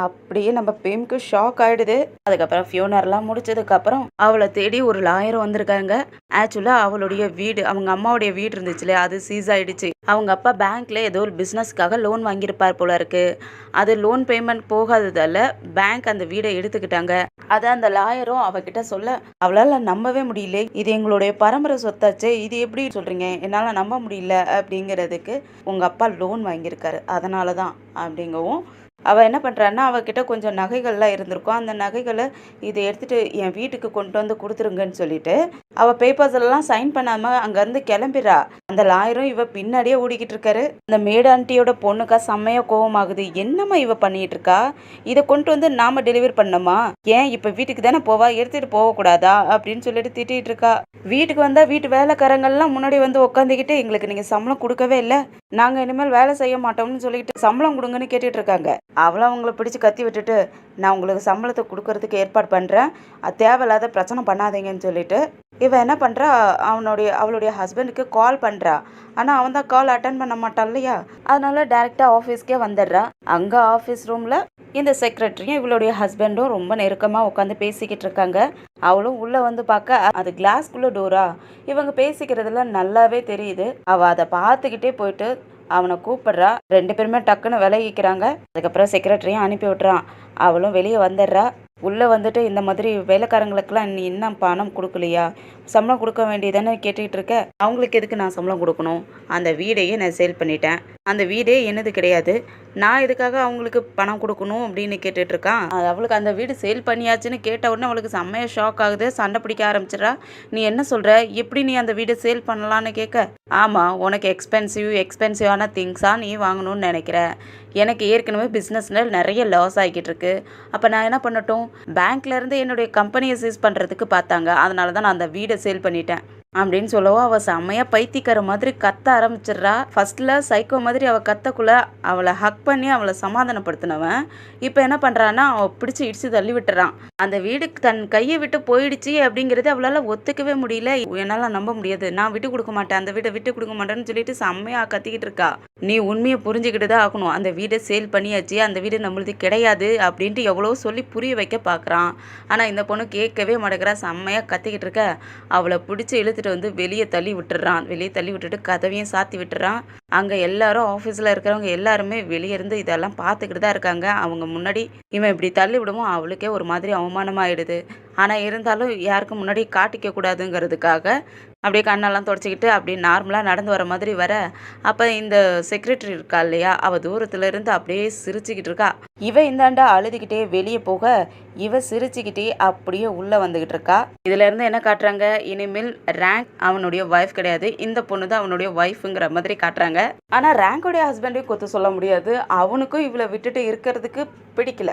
அப்படியே நம்ம பிம்க்கு ஷாக் ஆயிடுது. அதுக்கப்புறம் ஃபியூனர்லாம் முடிச்சதுக்கப்புறம் அவளை தேடி ஒரு லாயர் வந்திருக்காங்க. ஆக்சுவலாக அவளுடைய வீடு, அவங்க அம்மாவுடைய வீடு இருந்துச்சுல, அது சீஸ் ஆயிடுச்சு. அவங்க அப்பா பேங்க்ல ஏதோ ஒரு பிஸ்னஸ்க்காக லோன் வாங்கியிருப்பார் போல இருக்கு. அது லோன் பேமெண்ட் போகாததால பேங்க் அந்த வீடை எடுத்துக்கிட்டாங்க. அதை அந்த லாயரும் அவகிட்ட சொல்ல, அவளால நம்பவே முடியல. இது எங்களுடைய பரம்பரை சொத்தாச்சே, இது எப்படி சொல்றீங்க, என்னால நம்ப முடியல அப்படிங்கிறதுக்கு, உங்க அப்பா லோன் வாங்கியிருக்காரு அதனால தான் அப்படிங்கவும், அவள் என்ன பண்ணுறான்னா அவகிட்ட கொஞ்சம் நகைகள்லாம் இருந்திருக்கும். அந்த நகைகளை இதை எடுத்துகிட்டு என் வீட்டுக்கு கொண்டு வந்து கொடுத்துருங்கன்னு சொல்லிட்டு அவள் பேப்பர்ஸ் எல்லாம் சைன் பண்ணாமல் அங்கேருந்து கிளம்பிடுறா. அந்த லாயரும் இவ பின்னாடியே ஓடிக்கிட்டு இருக்காரு. அந்த மேடு ஆண்டியோட பொண்ணுக்கா செம்மையாக கோவமாகுது. என்னம்மா இவ பண்ணிட்டு இருக்கா, இதை கொண்டு வந்து நாம டெலிவரி பண்ணோமா, ஏன் இப்போ வீட்டுக்கு தானே போவா, எடுத்துகிட்டு போகக்கூடாதா அப்படின்னு சொல்லிட்டு திட்டிகிட்டு இருக்கா. வீட்டுக்கு வந்தால் வீட்டு வேலைக்காரங்கள்லாம் முன்னாடி வந்து உட்காந்துக்கிட்டு, எங்களுக்கு நீங்கள் சம்பளம் கொடுக்கவே இல்லை, நாங்கள் இனிமேல் வேலை செய்ய மாட்டோம்னு சொல்லிட்டு சம்பளம் கொடுங்கன்னு கேட்டுட்டு இருக்காங்க. அவளும் அவங்கள பிடிச்சி கத்தி விட்டுட்டு, நான் உங்களுக்கு சம்பளத்தை கொடுக்கறதுக்கு ஏற்பாடு பண்ணுறேன், அது தேவையில்லாத பிரச்சனை பண்ணாதீங்கன்னு சொல்லிட்டு இவன் என்ன பண்ணுறா, அவளுடைய ஹஸ்பண்டுக்கு கால் பண்ணுறா. ஆனால் அவன் தான் கால் அட்டன் பண்ண மாட்டான் இல்லையா, அதனால டேரெக்டாக ஆஃபீஸ்க்கே வந்துடுறா. அங்கே ஆஃபீஸ் ரூமில் இந்த செக்ரட்டரியும் இவளுடைய ஹஸ்பண்டும் ரொம்ப நெருக்கமாக உட்காந்து பேசிக்கிட்டு இருக்காங்க. அவளும் உள்ளே வந்து பார்க்க அது கிளாஸ்குள்ளே டோரா, இவங்க பேசிக்கிறதுல நல்லாவே தெரியுது. அவள் அதை பார்த்துக்கிட்டே போயிட்டு அவனை கூப்பிடுறா. 2 பேருமே டக்குன்னு விலகிக்கிறாங்க. அதுக்கப்புறம் செக்ரட்டரியும் அனுப்பி விட்டுறான். அவளும் வெளியே வந்துடுறா. உள்ளே வந்துட்டு, இந்த மாதிரி வேலைக்காரங்களுக்கெல்லாம் நீ இன்னும் பணம் கொடுக்கலையா, சம்பளம் கொடுக்க வேண்டியதானே கேட்டுக்கிட்டு இருக்க, அவங்களுக்கு எதுக்கு நான் சம்பளம் கொடுக்கணும், அந்த வீடையே நான் சேல் பண்ணிட்டேன், அந்த வீடே என்னது கிடையாது, நான் இதுக்காக அவங்களுக்கு பணம் கொடுக்கணும் அப்படின்னு கேட்டுட்டு இருக்கான். அவளுக்கு அந்த வீடு சேல் பண்ணியாச்சுன்னு கேட்ட உடனே அவளுக்கு செம்மையாக ஷாக் ஆகுது. சண்டை பிடிக்க ஆரம்பிச்சிடறா. நீ என்ன சொல்கிற, எப்படி நீ அந்த வீடை சேல் பண்ணலான்னு கேட்க, ஆமாம் உனக்கு எக்ஸ்பென்சிவான திங்ஸாக நீ வாங்கணும்னு நினைக்கிற, எனக்கு ஏற்கனவே பிஸ்னஸில் நிறைய லாஸ் ஆகிக்கிட்டு இருக்கு, அப்போ நான் என்ன பண்ணட்டும், பேங்க்லேருந்து என்னுடைய கம்பெனியை சீஸ் பண்ணுறதுக்கு பார்த்தாங்க, அதனால தான் நான் அந்த வீடை சேல் பண்ணிட்டேன் அப்படின்னு சொல்லவும் அவள் செம்மையாக பைத்தியக்கார மாதிரி கத்த ஆரம்பிச்சிடுறா. ஃபர்ஸ்ட்டில் சைக்கோ மாதிரி அவள் கத்தக்குள்ள அவளை ஹக் பண்ணி அவளை சமாதானப்படுத்தினவன் இப்போ என்ன பண்ணுறான்னா அவள் பிடிச்சி இடிச்சு தள்ளி விட்டுறான். அந்த வீடு தன் கையை விட்டு போயிடுச்சு அப்படிங்கிறது அவளால் ஒத்துக்கவே முடியல. என்னால் நம்ப முடியாது, நான் விட்டு கொடுக்க மாட்டேன், அந்த வீடை விட்டு கொடுக்க மாட்டேன்னு சொல்லிட்டு செம்மையாக கத்திக்கிட்டு இருக்கா. நீ உண்மையை புரிஞ்சுக்கிட்டு தான் ஆகணும், அந்த வீடை சேல் பண்ணியாச்சு, அந்த வீடு நம்மளுது கிடையாது அப்படின்ட்டு எவ்வளோ சொல்லி புரிய வைக்க பார்க்குறான். ஆனால் இந்த பொண்ணு கேட்கவே மாட்டேங்கிறா. செம்மையாக கத்திக்கிட்டு இருக்க அவளை பிடிச்சி இழுத்துட்டு வந்து வெளியே தள்ளி விட்டுறான். வெளியே தள்ளி விட்டுட்டு கதவையும் சாத்தி விட்டுறான். அங்கே எல்லாரும் ஆஃபீஸில் இருக்கிறவங்க எல்லாருமே வெளியே இருந்து இதெல்லாம் பார்த்துக்கிட்டு தான் இருக்காங்க. அவங்க முன்னாடி இவன் இப்படி தள்ளி விடவும் அவளுக்கே ஒரு மாதிரி அவமானமாயிடுது. ஆனால் இருந்தாலும் யாருக்கும் முன்னாடி காட்டிக்க கூடாதுங்கிறதுக்காக அப்படியே கண்ணெல்லாம் தொடச்சிக்கிட்டு அப்படியே நார்மலாக நடந்து வர மாதிரி வர, அப்போ இந்த செக்ரட்டரி இருக்கா இல்லையா, அவள் தூரத்துல இருந்து அப்படியே சிரிச்சுக்கிட்டு இருக்கா. இவ இந்தாண்டா அழுதுகிட்டே வெளியே போக, இவ சிரிச்சுக்கிட்டே அப்படியே உள்ளே வந்துக்கிட்டு இருக்கா. இதுல இருந்து என்ன காட்டுறாங்க, இனிமேல் ரேங்க் அவனுடைய ஒய்ஃப் கிடையாது, இந்த பொண்ணு தான் அவனுடைய ஒய்ஃபுங்கிற மாதிரி காட்டுறாங்க. ஆனால் ரேங்கோடைய ஹஸ்பண்டையும் கொத்து சொல்ல முடியாது, அவனுக்கும் இவளை விட்டுட்டு இருக்கிறதுக்கு பிடிக்கல,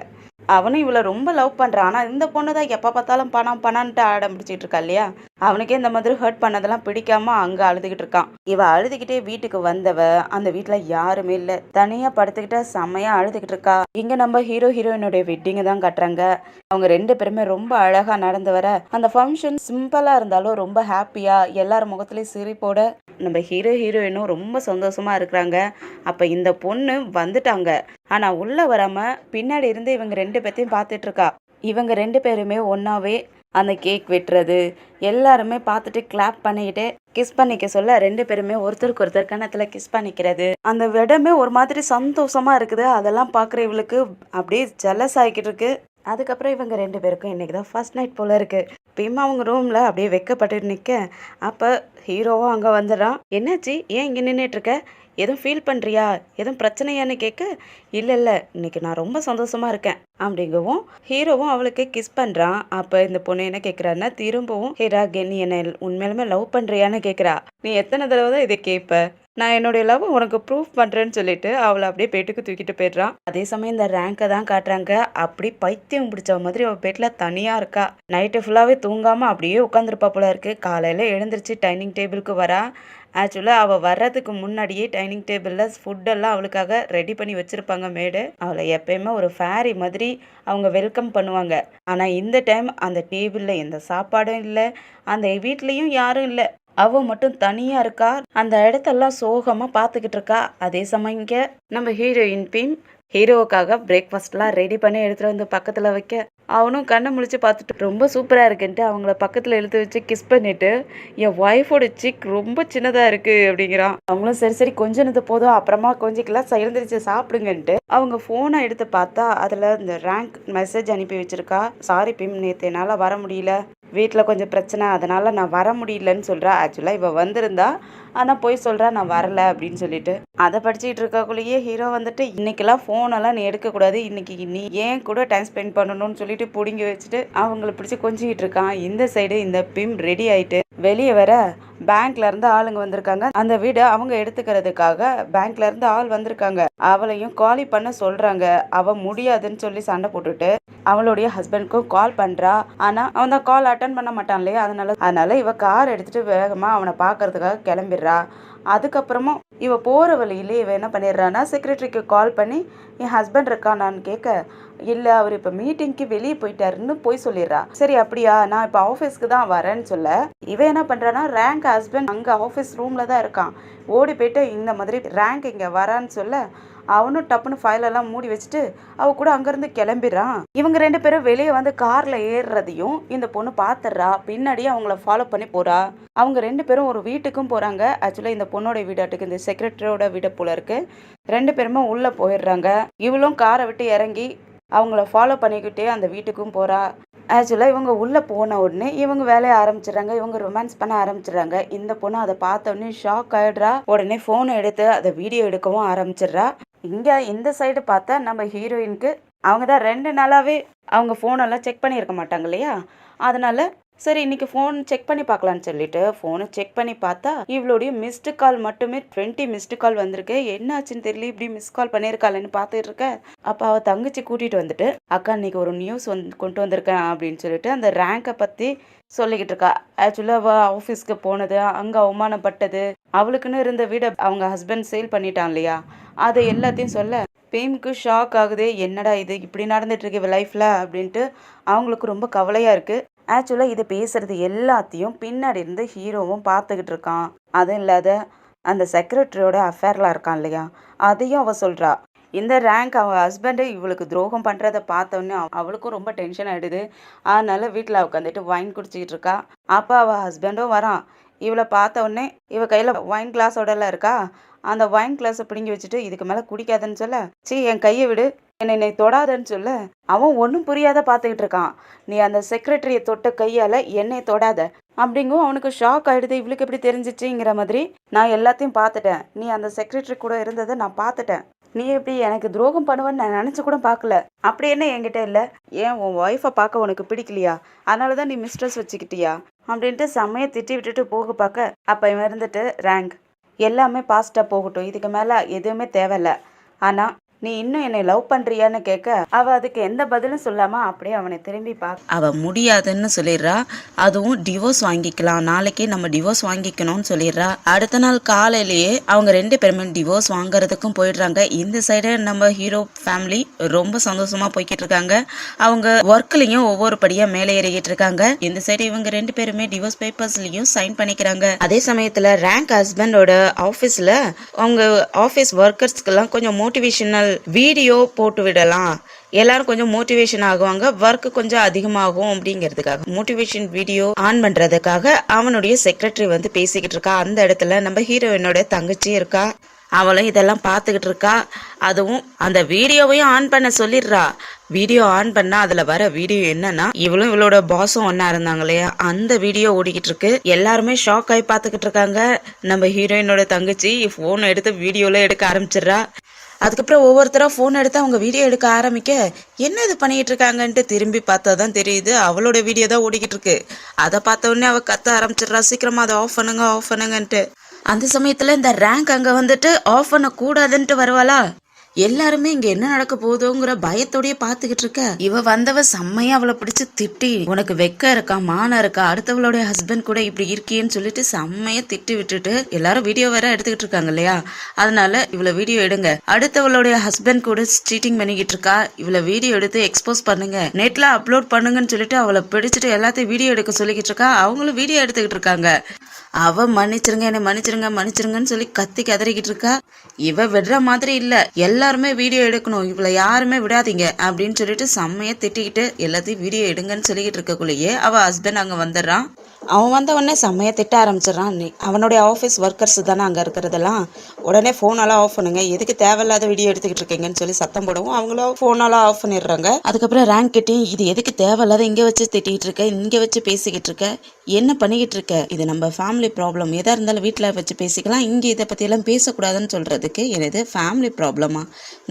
அவனும் இவளை ரொம்ப லவ் பண்ணுறான். ஆனால் இந்த பொண்ணு தான் எப்போ பார்த்தாலும் பணம் பணம்ன்ட்டு ஆடம் பிடிச்சிட்டு இருக்கா இல்லையா, அவனுக்கே இந்த மாதிரி ஹர்ட் பண்ணதெல்லாம் பிடிக்காம அங்கே அழுதுகிட்டு இருக்கான். இவ அழுதுகிட்டே வீட்டுக்கு வந்தவ அந்த வீட்டில் யாருமே இல்லை, தனியாக படுத்துக்கிட்ட செம்மையாக அழுதுகிட்டு இருக்கா. இங்கே நம்ம ஹீரோயினுடைய வெட்டிங்கை தான் காட்டுறாங்க. அவங்க 2 பேருமே ரொம்ப அழகாக நடந்து வர, அந்த ஃபங்க்ஷன் சிம்பிளாக இருந்தாலும் ரொம்ப ஹாப்பியாக எல்லார் முகத்துலேயும் சிரிப்போட நம்ம ஹீரோயினும் ரொம்ப சந்தோஷமாக இருக்கிறாங்க. அப்போ இந்த பொண்ணு வந்துட்டாங்க. ஆனால் உள்ளே வராமல் பின்னாடி இருந்து இவங்க 2 பேர்த்தையும் பார்த்துட்டு இருக்கா. இவங்க 2 பேருமே ஒன்றாவே அந்த கேக் வெட்டுறது எல்லாருமே பார்த்துட்டு கிளாப் பண்ணிக்கிட்டு கிஸ் பண்ணிக்க சொல்ல, 2 பேருமே ஒருத்தருக்கு ஒருத்தர் கன்னத்தில் கிஸ் பண்ணிக்கிறது, அந்த இடமே ஒரு மாதிரி சந்தோஷமாக இருக்குது. அதெல்லாம் பார்க்குற இவளுக்கு அப்படியே ஜெலஸ் ஆகிக்கிட்டு இருக்கு. அதுக்கப்புறம் இவங்க 2 பேருக்கும் இன்றைக்கி தான் ஃபர்ஸ்ட் நைட் போல் இருக்குது. இப்பயுமா அவங்க ரூமில் அப்படியே வெக்கப்பட்டு நிற்க, அப்போ ஹீரோவும் அங்கே வந்துடுறான். என்னாச்சு, ஏன் இங்கே நின்றுட்டுருக்க, எதுவும் ஃபீல் பண்ணுறியா, எதுவும் பிரச்சனையான்னு கேட்க, இல்லை இன்னைக்கு நான் ரொம்ப சந்தோஷமாக இருக்கேன் அப்படிங்கவும் ஹீரோவும் அவளுக்கு கிஸ் பண்ணுறான். அப்போ இந்த பொண்ணு என்ன கேட்குறான்னா, திரும்பவும் ஹீரா நீ என்னை உண்மையிலுமே லவ் பண்ணுறியான்னு கேட்குறா. நீ எத்தனை தடவை தான் இதை கேட்ப, நான் என்னுடைய லவ் உனக்கு ப்ரூஃப் பண்ணுறேன்னு சொல்லிட்டு அவளை அப்படியே பெட்டுக்கு தூக்கிட்டு போயிடுறான். அதே சமயம் இந்த ரேங்கை தான் காட்டுறாங்க. அப்படி பைத்தியம் பிடிச்ச மாதிரி அவள் பெட்டில் தனியாக இருக்கா. நைட்டு ஃபுல்லாகவே தூங்காமல் அப்படியே உட்காந்துருப்பா போல இருக்கு. காலையில் எழுந்திரிச்சு டைனிங் டேபிளுக்கு வரா. ஆக்சுவலாக அவள் வர்றதுக்கு முன்னாடியே டைனிங் டேபிளில் ஃபுட்டெல்லாம் அவளுக்காக ரெடி பண்ணி வச்சுருப்பாங்க மேடு. அவளை எப்பயுமே ஒரு ஃபேரி மாதிரி அவங்க வெல்கம் பண்ணுவாங்க. ஆனால் இந்த டைம் அந்த டேபிளில் எந்த சாப்பாடும் இல்லை, அந்த வீட்லேயும் யாரும் இல்லை. அவ மட்டும் தனியா இருக்கா. அந்த இடத்தெல்லாம் சோகமா பார்த்துக்கிட்டு இருக்கா. அதே சமயம் இங்க நம்ம ஹீரோயின் பிம் ஹீரோவுக்காக பிரேக்ஃபாஸ்ட்லாம் ரெடி பண்ணி எடுத்துட்டு வந்து பக்கத்துல வைக்க, அவனும் கண்ணை முழிச்சு பார்த்துட்டு ரொம்ப சூப்பரா இருக்குன்ட்டு அவங்கள பக்கத்துல இழுத்து வச்சு கிஸ் பண்ணிட்டு, என் ஒய்ஃபோட சிக் ரொம்ப சின்னதா இருக்கு அப்படிங்கிறான். அவங்களும் சரி சரி கொஞ்சினது போதும், அப்புறமா கொஞ்சிக்கலாம் எழுந்திரிச்சு சாப்பிடுங்கன்ட்டு அவங்க போனை எடுத்து பார்த்தா அதுல இந்த ரேங்க் மெசேஜ் அனுப்பி வச்சிருக்கா. சாரி பிம், நேத்து என்னால வர முடியல, வீட்டில் கொஞ்சம் பிரச்சனை, அதனால நான் வர முடியலன்னு சொல்கிறா. ஆக்சுவலாக இவள் வந்திருந்தா, ஆனால் போய் சொல்கிறா நான் வரல அப்படின்னு சொல்லிட்டு. அதை படிச்சுக்கிட்டு இருக்கக்குள்ளேயே ஹீரோ வந்துட்டு, இன்னைக்கெல்லாம் ஃபோனெல்லாம் நீ எடுக்கக்கூடாது, இன்னைக்கு நீ ஏன் கூட டைம் ஸ்பெண்ட் பண்ணணும்னு சொல்லிட்டு பிடுங்கி வச்சுட்டு அவங்கள பிடிச்சி கொஞ்சிக்கிட்டு இருக்கான். இந்த சைடு இந்த பிம் ரெடி ஆயிட்டு வெளியே வர பேங்க்ல இருந்து ஆளுங்க வந்திருக்காங்க. அந்த வீடை அவங்க எடுத்துக்கிறதுக்காக பேங்க்ல இருந்து ஆள் வந்திருக்காங்க. அவளையும் காலி பண்ண சொல்றாங்க. அவ முடியாதுன்னு சொல்லி சண்டை போட்டுட்டு அவளுடைய ஹஸ்பண்ட்க்கும் கால் பண்றா. ஆனா அவன் தான் கால் அட்டன் பண்ண மாட்டான் இல்லையா, அதனால இவ கார் எடுத்துட்டு வேகமா அவனை பாக்குறதுக்காக கிளம்பிடுறா. அதுக்கப்புறமும் இவ போற வழியிலே இவ என்ன பண்ணிடுறான்னா செக்ரட்டரிக்கு கால் பண்ணி என் ஹஸ்பண்ட் இருக்கானான்னு கேட்க, இல்ல அவர் இப்ப மீட்டிங்க்கு வெளியே போயிட்டாருன்னு போய் சொல்லிடுறா. சரி அப்படியா, நான் இப்ப ஆபீஸ்க்கு தான் வரேன்னு சொல்ல, இவ என்ன பண்றான்னா ரேங்க் ஹஸ்பண்ட் அங்க ஆபீஸ் ரூம்ல தான் இருக்கான். ஓடி போயிட்டு இந்த மாதிரி ரேங்க் இங்க வரான்னு சொல்ல, அவனும் டப்புன்னு ஃபைல் எல்லாம் மூடி வச்சுட்டு அவ கூட அங்கிருந்து கிளம்பிடுறான். இவங்க ரெண்டு பேரும் வெளியே வந்து கார்ல ஏறுறதையும் இந்த பொண்ணு பாத்துடுறா. பின்னாடியே அவங்கள ஃபாலோ பண்ணி போறா. அவங்க ரெண்டு பேரும் ஒரு வீட்டுக்கும் போறாங்க. ஆக்சுவலா இந்த பொண்ணோட வீடாட்டுக்கு இந்த செக்ரட்டரியோட வீடு போல இருக்கு. ரெண்டு பேருமே உள்ள போயிடுறாங்க. இவளும் காரை விட்டு இறங்கி அவங்கள ஃபாலோ பண்ணிக்கிட்டே அந்த வீட்டுக்கும் போறா. ஆக்சுவலாக இவங்க உள்ளே போன உடனே இவங்க வேலையை ஆரம்பிச்சிடுறாங்க. இவங்க ரொமான்ஸ் பண்ண ஆரம்பிச்சிடுறாங்க. இந்த பொண்ணு அதை பார்த்த உடனே ஷாக் ஆயிடுறா. உடனே ஃபோனை எடுத்து அதை வீடியோ எடுக்கவும் ஆரம்பிச்சிடுறா. இங்கே இந்த சைடு பார்த்தா நம்ம ஹீரோயினுக்கு அவங்க தான் 2 நாளாகவே அவங்க ஃபோனெல்லாம் செக் பண்ணியிருக்க மாட்டாங்க இல்லையா, அதனால சரி இன்னைக்கு ஃபோன் செக் பண்ணி பார்க்கலான்னு சொல்லிட்டு ஃபோனை செக் பண்ணி பார்த்தா இவளுடைய மிஸ்டு கால் மட்டுமே 20 மிஸ்டு கால் வந்திருக்கு. என்னாச்சுன்னு தெரியல, இப்படி மிஸ் கால் பண்ணியிருக்காளன்னு பார்த்துட்டு இருக்க. அப்போ அவள் தங்கச்சி கூட்டிகிட்டு வந்துட்டு, அக்கா இன்னைக்கு ஒரு நியூஸ் கொண்டு வந்திருக்கேன் அப்படின்னு சொல்லிட்டு அந்த ரேங்கை பற்றி சொல்லிக்கிட்டு இருக்கா. ஆக்சுவலாக அவள் ஆஃபீஸ்க்கு போனது, அங்கே அவமானப்பட்டது, அவளுக்குன்னு இருந்த வீடை அவங்க ஹஸ்பண்ட் சேல் பண்ணிட்டான் இல்லையா, அதை எல்லாத்தையும் சொல்ல பேமுக்கு ஷாக் ஆகுது. என்னடா இது இப்படி நடந்துட்டு இருக்கு இவ லைஃப்ல அப்படின்ட்டு அவங்களுக்கு ரொம்ப கவலையா இருக்கு. ஆக்சுவலாக இது பேசுறது எல்லாத்தையும் பின்னாடி இருந்து ஹீரோவும் பார்த்துக்கிட்டு இருக்கான். அதுவும் இல்லாத அந்த செக்ரட்டரியோட அஃபேர்லாம் இருக்கான் இல்லையா, அதையும் அவ சொல்றா. இந்த ரேங்க் அவள் ஹஸ்பண்டு இவளுக்கு துரோகம் பண்ணுறதை பார்த்தோன்னே அவளுக்கும் ரொம்ப டென்ஷன் ஆகிடுது. அதனால வீட்டில் உட்காந்துட்டு வைன் குடிச்சிக்கிட்டு இருக்கா. அப்போ அவள் ஹஸ்பண்டும் வரான். இவளை பார்த்த உடனே இவ கையில் வைன் கிளாஸோடலாம் இருக்கா. அந்த வைன் கிளாஸை பிடுங்கி வச்சுட்டு இதுக்கு மேலே குடிக்காதன்னு சொல்ல, சீ என் கையை விடு, என்னை தொடாதன்னு சொல்ல, அவன் ஒன்றும் புரியாத பார்த்துக்கிட்டு இருக்கான். நீ அந்த செக்ரட்டரியை தொட்ட கையால் என்னை தொடாத அப்படிங்கும். அவனுக்கு ஷாக் ஆகிடுது. இவளுக்கு எப்படி தெரிஞ்சிச்சுங்கிற மாதிரி, நான் எல்லாத்தையும் பார்த்துட்டேன், நீ அந்த செக்ரட்டரி கூட இருந்ததை நான் பார்த்துட்டேன், நீ எப்படி எனக்கு துரோகம் பண்ணுவேன்னு நான் நினச்சி கூட பார்க்கல, அப்படி என்ன என்கிட்ட இல்லை, ஏன் உன் ஒய்ஃபை பார்க்க உனக்கு பிடிக்கலையா, அதனால தான் நீ மிஸ்ட்ரஸ் வச்சுக்கிட்டியா அப்படின்ட்டு செம்மையை திட்டி விட்டுட்டு போக பார்க்க, அப்போ இவன் இருந்துட்டு ரேங்க் எல்லாமே பாஸ்ட்டாக போகட்டும், இதுக்கு மேலே எதுவுமே தேவையில்ல, ஆனால் நீ இன்னும் என்னை லவ் பண்றியான்னு கேட்க அவ அதுக்கு எந்த பதிலும் சொல்லாம அப்படியே அவனை திரும்பி பார்க்க, அவ முடியாதுன்னு சொல்லிடுறா. அதுவும் டிவோர்ஸ் வாங்கிக்கலாம், நாளைக்கே நம்ம டிவோர்ஸ் வாங்கிக்கணும்னு சொல்லிடுறா. அடுத்த நாள் காலையிலேயே அவங்க 2 பேருமே டிவோர்ஸ் வாங்குறதுக்கும் போயிடுறாங்க. இந்த சைடு நம்ம ஹீரோ ஃபேமிலி ரொம்ப சந்தோஷமா போய்கிட்டு இருக்காங்க. அவங்க ஒர்க்லயும் ஒவ்வொரு படியா மேலே ஏறிக்கிட்டு இருக்காங்க. இந்த சைடு இவங்க 2 பேருமே டிவோர்ஸ் பேப்பர்ஸ்லயும் சைன் பண்ணிக்கிறாங்க. அதே சமயத்துல ரேங்க் ஹஸ்பண்டோட ஆபீஸ்ல அவங்க ஆபீஸ் ஒர்க்கர்ஸ்க்கெல்லாம் கொஞ்சம் மோட்டிவேஷனல் வீடியோ போட்டு விடலாம், எல்லாரும் கொஞ்சம் மோட்டிவேஷன் ஆகுவாங்க, ஒர்க் கொஞ்சம் அதிகமாகும் அப்படிங்கிறதுக்காக மோட்டிவேஷன் வீடியோ ஆன் பண்றதுக்காக அவனுடைய செக்ரட்டரி வந்து பேசிக்கிட்டு இருக்கா. அந்த இடத்துல நம்ம ஹீரோயினோட தங்கச்சி இருக்கா. அவளும் இதெல்லாம் பார்த்துக்கிட்டு இருக்கா. அதுவும் அந்த வீடியோவையும் ஆன் பண்ண சொல்லிடுறா. வீடியோ ஆன் பண்ணா அதுல வர வீடியோ என்னன்னா, இவளும் இவளோட பாஸும் ஒன்னா இருந்தாங்க இல்லையா, அந்த வீடியோ ஓடிக்கிட்டு இருக்கு. எல்லாருமே ஷாக் ஆகி பார்த்துக்கிட்டு இருக்காங்க. நம்ம ஹீரோயினோட தங்கச்சி போன் எடுத்து வீடியோல எடுக்க ஆரம்பிச்சிடுறா. அதுக்கப்புறம் ஒவ்வொருத்தரா ஃபோன் எடுத்து அவங்க வீடியோ எடுக்க ஆரம்பிக்க, என்ன இது பண்ணிட்டு இருக்காங்கன்ட்டு திரும்பி பார்த்தா தான் தெரியுது அவளோட வீடியோ தான் ஓடிக்கிட்டு இருக்கு. அதை பார்த்த உடனே அவ கத்த ஆரம்பிச்சிடுறா, சீக்கிரமா அதை ஆஃப் பண்ணுங்க ஆஃப் பண்ணுங்கன்ட்டு. அந்த சமயத்துல இந்த ரேங்க் அங்க வந்துட்டு ஆஃப் பண்ண கூடாதுன்ட்டு வருவாளா, எல்லாருமே இங்க என்ன நடக்க போதோங்கிற பயத்தோடய பாத்துக்கிட்டு இருக்க. இவ வந்தவ செம்மையா அவளை பிடிச்சு திட்டி, உனக்கு வெக்க இருக்கா, மானம் இருக்கா, அடுத்தவளுடைய ஹஸ்பண்ட் கூட இப்படி இருக்கியன்னு சொல்லிட்டு செம்மையா திட்டி விட்டுட்டு எல்லாரும் வீடியோ வேற எடுத்துக்கிட்டு இருக்காங்க இல்லையா, அதனால இவளை வீடியோ எடுங்க, அடுத்தவளுடைய ஹஸ்பண்ட் கூட சீட்டிங் பண்ணிக்கிட்டு இருக்கா, இவளை வீடியோ எடுத்து எக்ஸ்போஸ் பண்ணுங்க, நெட்ல அப்லோட் பண்ணுங்கன்னு சொல்லிட்டு அவளை பிடிச்சிட்டு எல்லாத்தையும் வீடியோ எடுக்க சொல்லிக்கிட்டு இருக்கா. அவங்களும் வீடியோ எடுத்துக்கிட்டு இருக்காங்க. அவ மன்னிச்சிருங்க, என்னை மன்னிச்சிருங்க மன்னிச்சிருங்கன்னு சொல்லி கத்தி கதறிக்கிட்டு இருக்கா. இவ விடுற மாதிரி இல்ல, எல்லாருமே வீடியோ எடுக்கணும், இவளை யாருமே விடாதீங்க அப்படின்னு சொல்லிட்டு செம்மையா திட்டிக்கிட்டு எல்லாத்தையும் வீடியோ எடுங்கன்னு சொல்லிக்கிட்டு இருக்கக்குள்ளேயே அவ ஹஸ்பண்ட் அங்க வந்துடுறான். அவன் வந்த உடனே செம்மையா திட்ட ஆரம்பிச்சிடறான். அவனுடைய ஆஃபீஸ் ஒர்க்கர்ஸ் தானே அங்கே இருக்கிறதெல்லாம், உடனே ஃபோனெல்லாம் ஆஃப் பண்ணுங்க, எதுக்கு தேவையில்லாத வீடியோ எடுத்துக்கிட்டு இருக்கீங்கன்னு சொல்லி சத்தம் போடவும் அவங்களும் ஃபோனெல்லாம் ஆஃப் பண்ணிடுறாங்க. அதுக்கப்புறம் ரேங்க் கிட்டையும் இது எதுக்கு தேவையில்லாத இங்கே வச்சு திட்டிகிட்டு இருக்க, இங்கே வச்சு பேசிக்கிட்டு இருக்க, என்ன பண்ணிக்கிட்டு இருக்க, இது நம்ம ஃபேமிலி ப்ராப்ளம், எதாக இருந்தாலும் வீட்டில் வச்சு பேசிக்கலாம், இங்கே இதை பற்றியெல்லாம் பேசக்கூடாதுன்னு சொல்கிறதுக்கு எனது ஃபேமிலி ப்ராப்ளமா,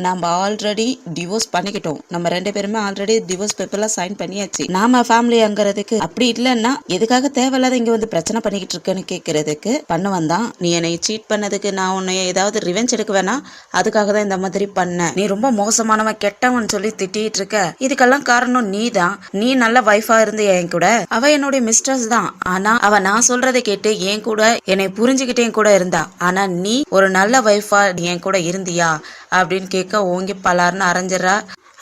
நம்ம ஆல்ரெடி டிவோர்ஸ் பண்ணிக்கிட்டோம், நம்ம 2 பேருமே ஆல்ரெடி டிவோர்ஸ் பேப்பர்லாம் சைன் பண்ணியாச்சு, நாம ஃபேமிலி அங்கிறதுக்கு அப்படி இல்லைன்னா எதுக்காக தேவையில்லாத இங்க வந்து பிரச்சனை பண்ணிக்கிட்டு இருக்கேன்னு கேட்கறதுக்கு பண்ணுவான் தான். நீ என்னை சீட் பண்ணதுக்கு நான் உன்னை ஏதாவது ரிவெஞ்ச் எடுக்க வேணா, அதுக்காக தான் இந்த மாதிரி பண்ண, நீ ரொம்ப மோசமானவன் கெட்டவன் சொல்லி திட்டிட்டு இருக்க, இதுக்கெல்லாம் காரணம் நீ தான், நீ நல்ல வைஃபா இருந்து என் கூட, அவ என்னுடைய மிஸ்டர்ஸ் தான், ஆனா அவ நான் சொல்றதை கேட்டு என் கூட என்னை புரிஞ்சுக்கிட்டே என் கூட இருந்தா, ஆனா நீ ஒரு நல்ல வைஃபா என் கூட இருந்தியா அப்படின்னு கேட்க ஓங்கி பலார்னு அரைஞ்சிடறா.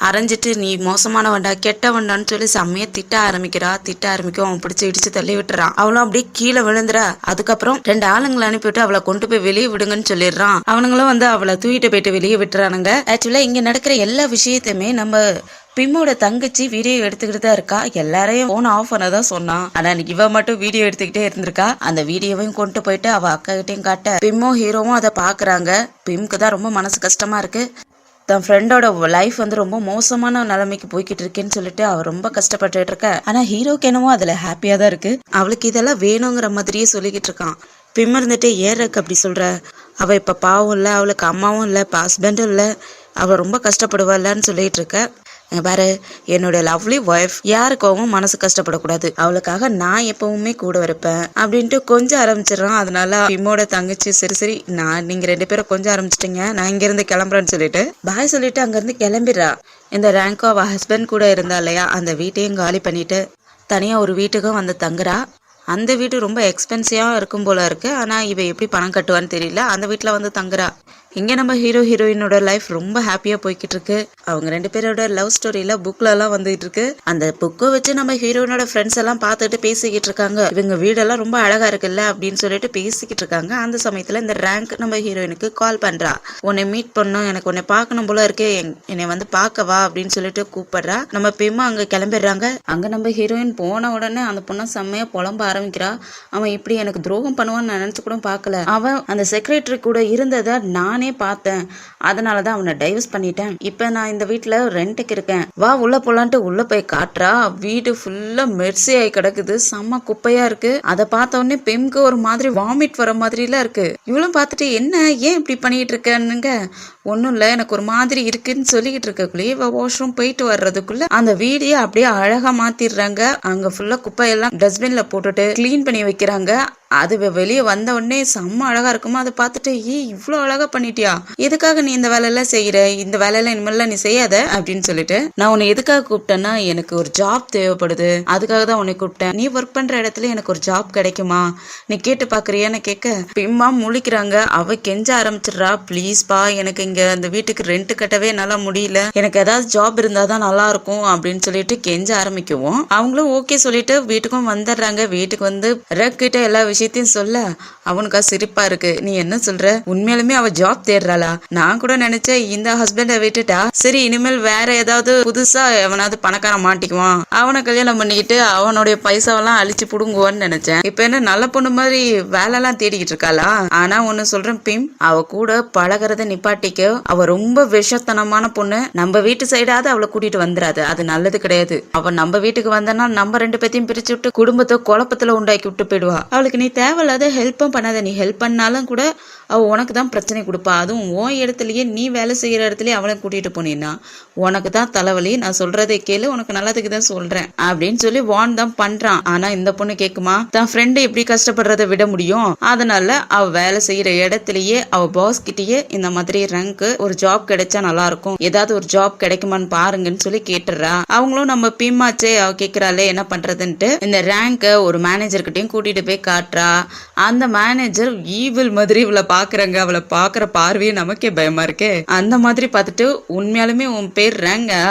அரைஞ்சிட்டு நீ மோசமானவன்டா கெட்டவன்டான்னு சொல்லி செம்மையா திட்ட ஆரம்பிக்கும். அவன் பிடிச்சி இடிச்சு தள்ளி விட்டுறான். அவளும் அப்படியே கீழே விழுந்துறா. அதுக்கப்புறம் 2 ஆளுங்களை அனுப்பிவிட்டு அவளை கொண்டு போய் வெளியே விடுங்கன்னு சொல்லிடுறான். அவனுங்களும் வந்து அவளை தூக்கிட்டு போயிட்டு வெளியே விட்டுறானுங்க. ஆக்சுவலா இங்க நடக்கிற எல்லா விஷயத்தையுமே நம்ம பிம்மோட தங்கச்சி வீடியோ எடுத்துக்கிட்டு தான் இருக்கா. எல்லாரையும் போன் ஆஃப் பண்ணதான் சொன்னான், ஆனா இவ மட்டும் வீடியோ எடுத்துக்கிட்டே இருந்திருக்கா. அந்த வீடியோவையும் கொண்டு போயிட்டு அவ அக்கா கிட்டையும் காட்ட பிம்மோ ஹீரோவும் அதை பாக்குறாங்க. பிம்க்கு தான் ரொம்ப மனசு கஷ்டமா இருக்கு. தன் ஃப்ரெண்டோட லைஃப் வந்து ரொம்ப மோசமான நிலைமைக்கு போய்கிட்டு இருக்கேன்னு சொல்லிட்டு அவ ரொம்ப கஷ்டப்பட்டு இருக்க. ஆனா ஹீரோக்கு என்னவோ அதுல ஹாப்பியா தான் இருக்கு. அவளுக்கு இதெல்லாம் வேணுங்கிற மாதிரியே சொல்லிக்கிட்டு இருக்கான். பிம் இருந்துட்டு ஏறக்கு அப்படி சொல்ற, அவ இப்ப பாவம் இல்ல, அவளுக்கு அம்மாவும் இல்ல, இப்ப ஹஸ்பண்டும் இல்ல, அவ ரொம்ப கஷ்டப்படுவாள்லன்னு சொல்லிட்டு இருக்க. பாரு, என்னோட லவ்லி ஒய்ஃப் யாருக்காகவும் மனசு கஷ்டப்படக்கூடாது, அவளுக்காக நான் எப்பவுமே கூட இருப்பேன் அப்படின்ட்டு கொஞ்சம் ஆரம்பிச்சிடறான். அதனால பிம்மோட தங்கச்சி சரி நீங்க 2 பேரும் கொஞ்சம் ஆரம்பிச்சிட்டீங்க, நான் இங்க இருந்து கிளம்புறேன்னு சொல்லிட்டு பாய் சொல்லிட்டு அங்க இருந்து கிளம்பிடுறா. இந்த ரேங்கோ அவ ஹஸ்பண்ட் கூட இருந்தா இல்லையா, அந்த வீட்டையும் காலி பண்ணிட்டு தனியா ஒரு வீட்டுக்கும் வந்து தங்குறா. அந்த வீடு ரொம்ப எக்ஸ்பென்சிவா இருக்கும் போல இருக்கு. ஆனா இவ எப்படி பணம் கட்டுவான்னு தெரியல. அந்த வீட்டுல வந்து தங்குறா. இங்க நம்ம ஹீரோ ஹீரோயினோட லைஃப் ரொம்ப ஹாப்பியா போய்கிட்டு இருக்கு. அவங்க 2 பேரோட லவ் ஸ்டோரியில புக்ல எல்லாம் வந்துட்டு இருக்கு. அந்த புக்கை வச்சு நம்ம ஹீரோயினோட ஃப்ரெண்ட்ஸ் எல்லாம் பார்த்துட்டு பேசிக்கிட்டு இருக்காங்க. இவங்க வீடெல்லாம் ரொம்ப அழகா இருக்குல்ல அப்படின்னு சொல்லிட்டு பேசிக்கிட்டு இருக்காங்க. அந்த சமயத்துல இந்த ரேங்க் நம்ம ஹீரோயினுக்கு கால் பண்றா. உன்னை மீட் பண்ணும், எனக்கு உன்னை பார்க்கணும் போல இருக்கு, என்னை வந்து பார்க்கவா அப்படின்னு சொல்லிட்டு கூப்பிடுறா. நம்ம பிம்மா அங்க கிளம்பிடுறாங்க. அங்க நம்ம ஹீரோயின் போன உடனே அந்த பொண்ணை செம்மையா புலம்ப ஆரம்பிக்கிறா. அவன் இப்படி எனக்கு துரோகம் பண்ணுவான்னு நான் நினைச்சு கூட பார்க்கல, அவன் அந்த செக்ரட்டரி கூட இருந்ததை நானே பார்த்தேன், அதனாலதான் அவனை டைவர்ஸ் பண்ணிட்டேன், இப்ப நான் இந்த வீட்டுல ரெண்டுக்கு இருக்கேன், வா உள்ள போலான்ட்டு உள்ள போய் காட்டுறா. வீடு ஃபுல்லா மெர்சி ஆகி கிடக்குது, செம்ம குப்பையா இருக்கு. அதை பார்த்த உடனே பெம்க்கு ஒரு மாதிரி வாமிட் வர மாதிரி எல்லாம் இருக்கு. இவளும் பார்த்துட்டு என்ன ஏன் இப்படி பண்ணிட்டு இருக்கேன்னுங்க, ஒன்றும் இல்லை எனக்கு ஒரு மாதிரி இருக்குன்னு சொல்லிக்கிட்டு இருக்கக்குள்ளேயே வாஷ்ரூம் போயிட்டு வர்றதுக்குள்ள அந்த வீடியோ அப்படியே அழகா மாத்திடுறாங்க. அங்க ஃபுல்லா குப்பையெல்லாம் டஸ்ட்பின்ல போட்டுட்டு கிளீன் பண்ணி வைக்கிறாங்க. அது வெளியே வந்த உடனே செம்ம அழகா இருக்குமா, அதை பார்த்துட்டு இவ்வளோ அழகா பண்ணிட்டியா, எதுக்காக நீ இந்த வேலையெல்லாம் செய்யற, இந்த வேலையெல்லாம் இனிமேல்லாம் நீ செய்யாத அப்படின்னு சொல்லிட்டு, நான் உன்னை எதுக்காக கூப்பிட்டேன்னா எனக்கு ஒரு ஜாப் தேவைப்படுது, அதுக்காக தான் உன்னை கூப்பிட்டேன், நீ ஒர்க் பண்ற இடத்துல எனக்கு ஒரு ஜாப் கிடைக்குமா, நீ கேட்டு பாக்குறியான்னு கேட்க பிம்மா முழிக்கிறாங்க. அவ கெஞ்ச ஆரம்பிச்சிடுறா, ப்ளீஸ் பா எனக்கு இங்க அந்த வீட்டுக்கு ரெண்ட் கட்டவே நல்லா முடியல, எனக்கு ஏதாவது ஜாப் இருந்தாதான் நல்லா இருக்கும் அப்படின்னு சொல்லிட்டு கெஞ்ச ஆரம்பிக்கவும் அவங்களும் ஓகே சொல்லிட்டு வீட்டுக்கும் வந்துடுறாங்க. வீட்டுக்கு வந்து கிட்ட எல்லா விஷயத்தையும் சொல்ல அவனுக்கா சிரிப்பா இருக்கு. நீ என்ன சொல்ற, உண்மையிலுமே அவ ஜாப் தேடுறாளா, நான் கூட நினைச்சேன் இந்த ஹஸ்பண்ட விட்டுட்டா சரி இனிமேல் வேற ஏதாவது புதுசா எவனாவது பணக்காரன் மாட்டிக்குவான், அவனை கல்யாணம் பண்ணிக்கிட்டு அவனுடைய பைசாவெல்லாம் அழிச்சு புடுங்குவான்னு நினைச்சேன். இப்ப என்ன நல்ல பொண்ணு மாதிரி வேலை எல்லாம் தேடிக்கிட்டு இருக்காளா. ஆனா ஒண்ணு சொல்றேன் பிம், அவ கூட பழகிறத நிப்பாட்டிக்க, அவ ரொம்ப விஷத்தனமான பொண்ணு, நம்ம வீட்டு சைடாவது அவளை கூட்டிட்டு வந்துடாது, அது நல்லது கிடையாது. அவ நம்ம வீட்டுக்கு வந்தனா நம்ம 2 பேத்தையும் பிரிச்சு விட்டு குடும்பத்தை குழப்பத்துல உண்டாக்கி விட்டு போயிடுவா. அவளுக்கு நீ தேவையில்லாத ஹெல்ப்பும் பண்ணாத, நீ ஹெல்ப் பண்ணாலும் கூட அவள் உனக்கு தான் பிரச்சனை கொடுப்பா. அதுவும் உன் இடத்துலையே நீ வேலை செய்கிற இடத்துலயே அவளை கூட்டிகிட்டு போனீன்னா உனக்கு தான் தலைவலி. நான் சொல்கிறதை கேளு, உனக்கு நல்லதுக்கு தான் சொல்கிறேன் அப்படின்னு சொல்லி வான் தான் பண்ணுறான். ஆனால் இந்த பொண்ணு கேட்குமா? தான் ஃப்ரெண்டு எப்படி கஷ்டப்படுறத விட முடியும்? அதனால அவள் வேலை செய்கிற இடத்துலையே அவள் பாஸ் கிட்டேயே இந்த மாதிரி ரேங்க்கு ஒரு ஜாப் கிடைச்சா நல்லா இருக்கும், ஏதாவது ஒரு ஜாப் கிடைக்குமான்னு பாருங்கன்னு சொல்லி கேட்டுறா. அவங்களும் நம்ம பிம்மாச்சே அவ கேட்குறாளே என்ன பண்ணுறதுன்ட்டு இந்த ரேங்கை ஒரு மேனேஜர்கிட்டையும் கூட்டிகிட்டு போய் காட்டுறா. அந்த மேனேஜர் ஈவில் மாதிரி இவளை பாக்குறாங்க. அவளை பாக்குற பார்வையே நமக்கே பயமா இருக்கே. அந்த மாதிரி பார்த்துட்டு உண்மையாலுமே உன் பேர் ரேங்கா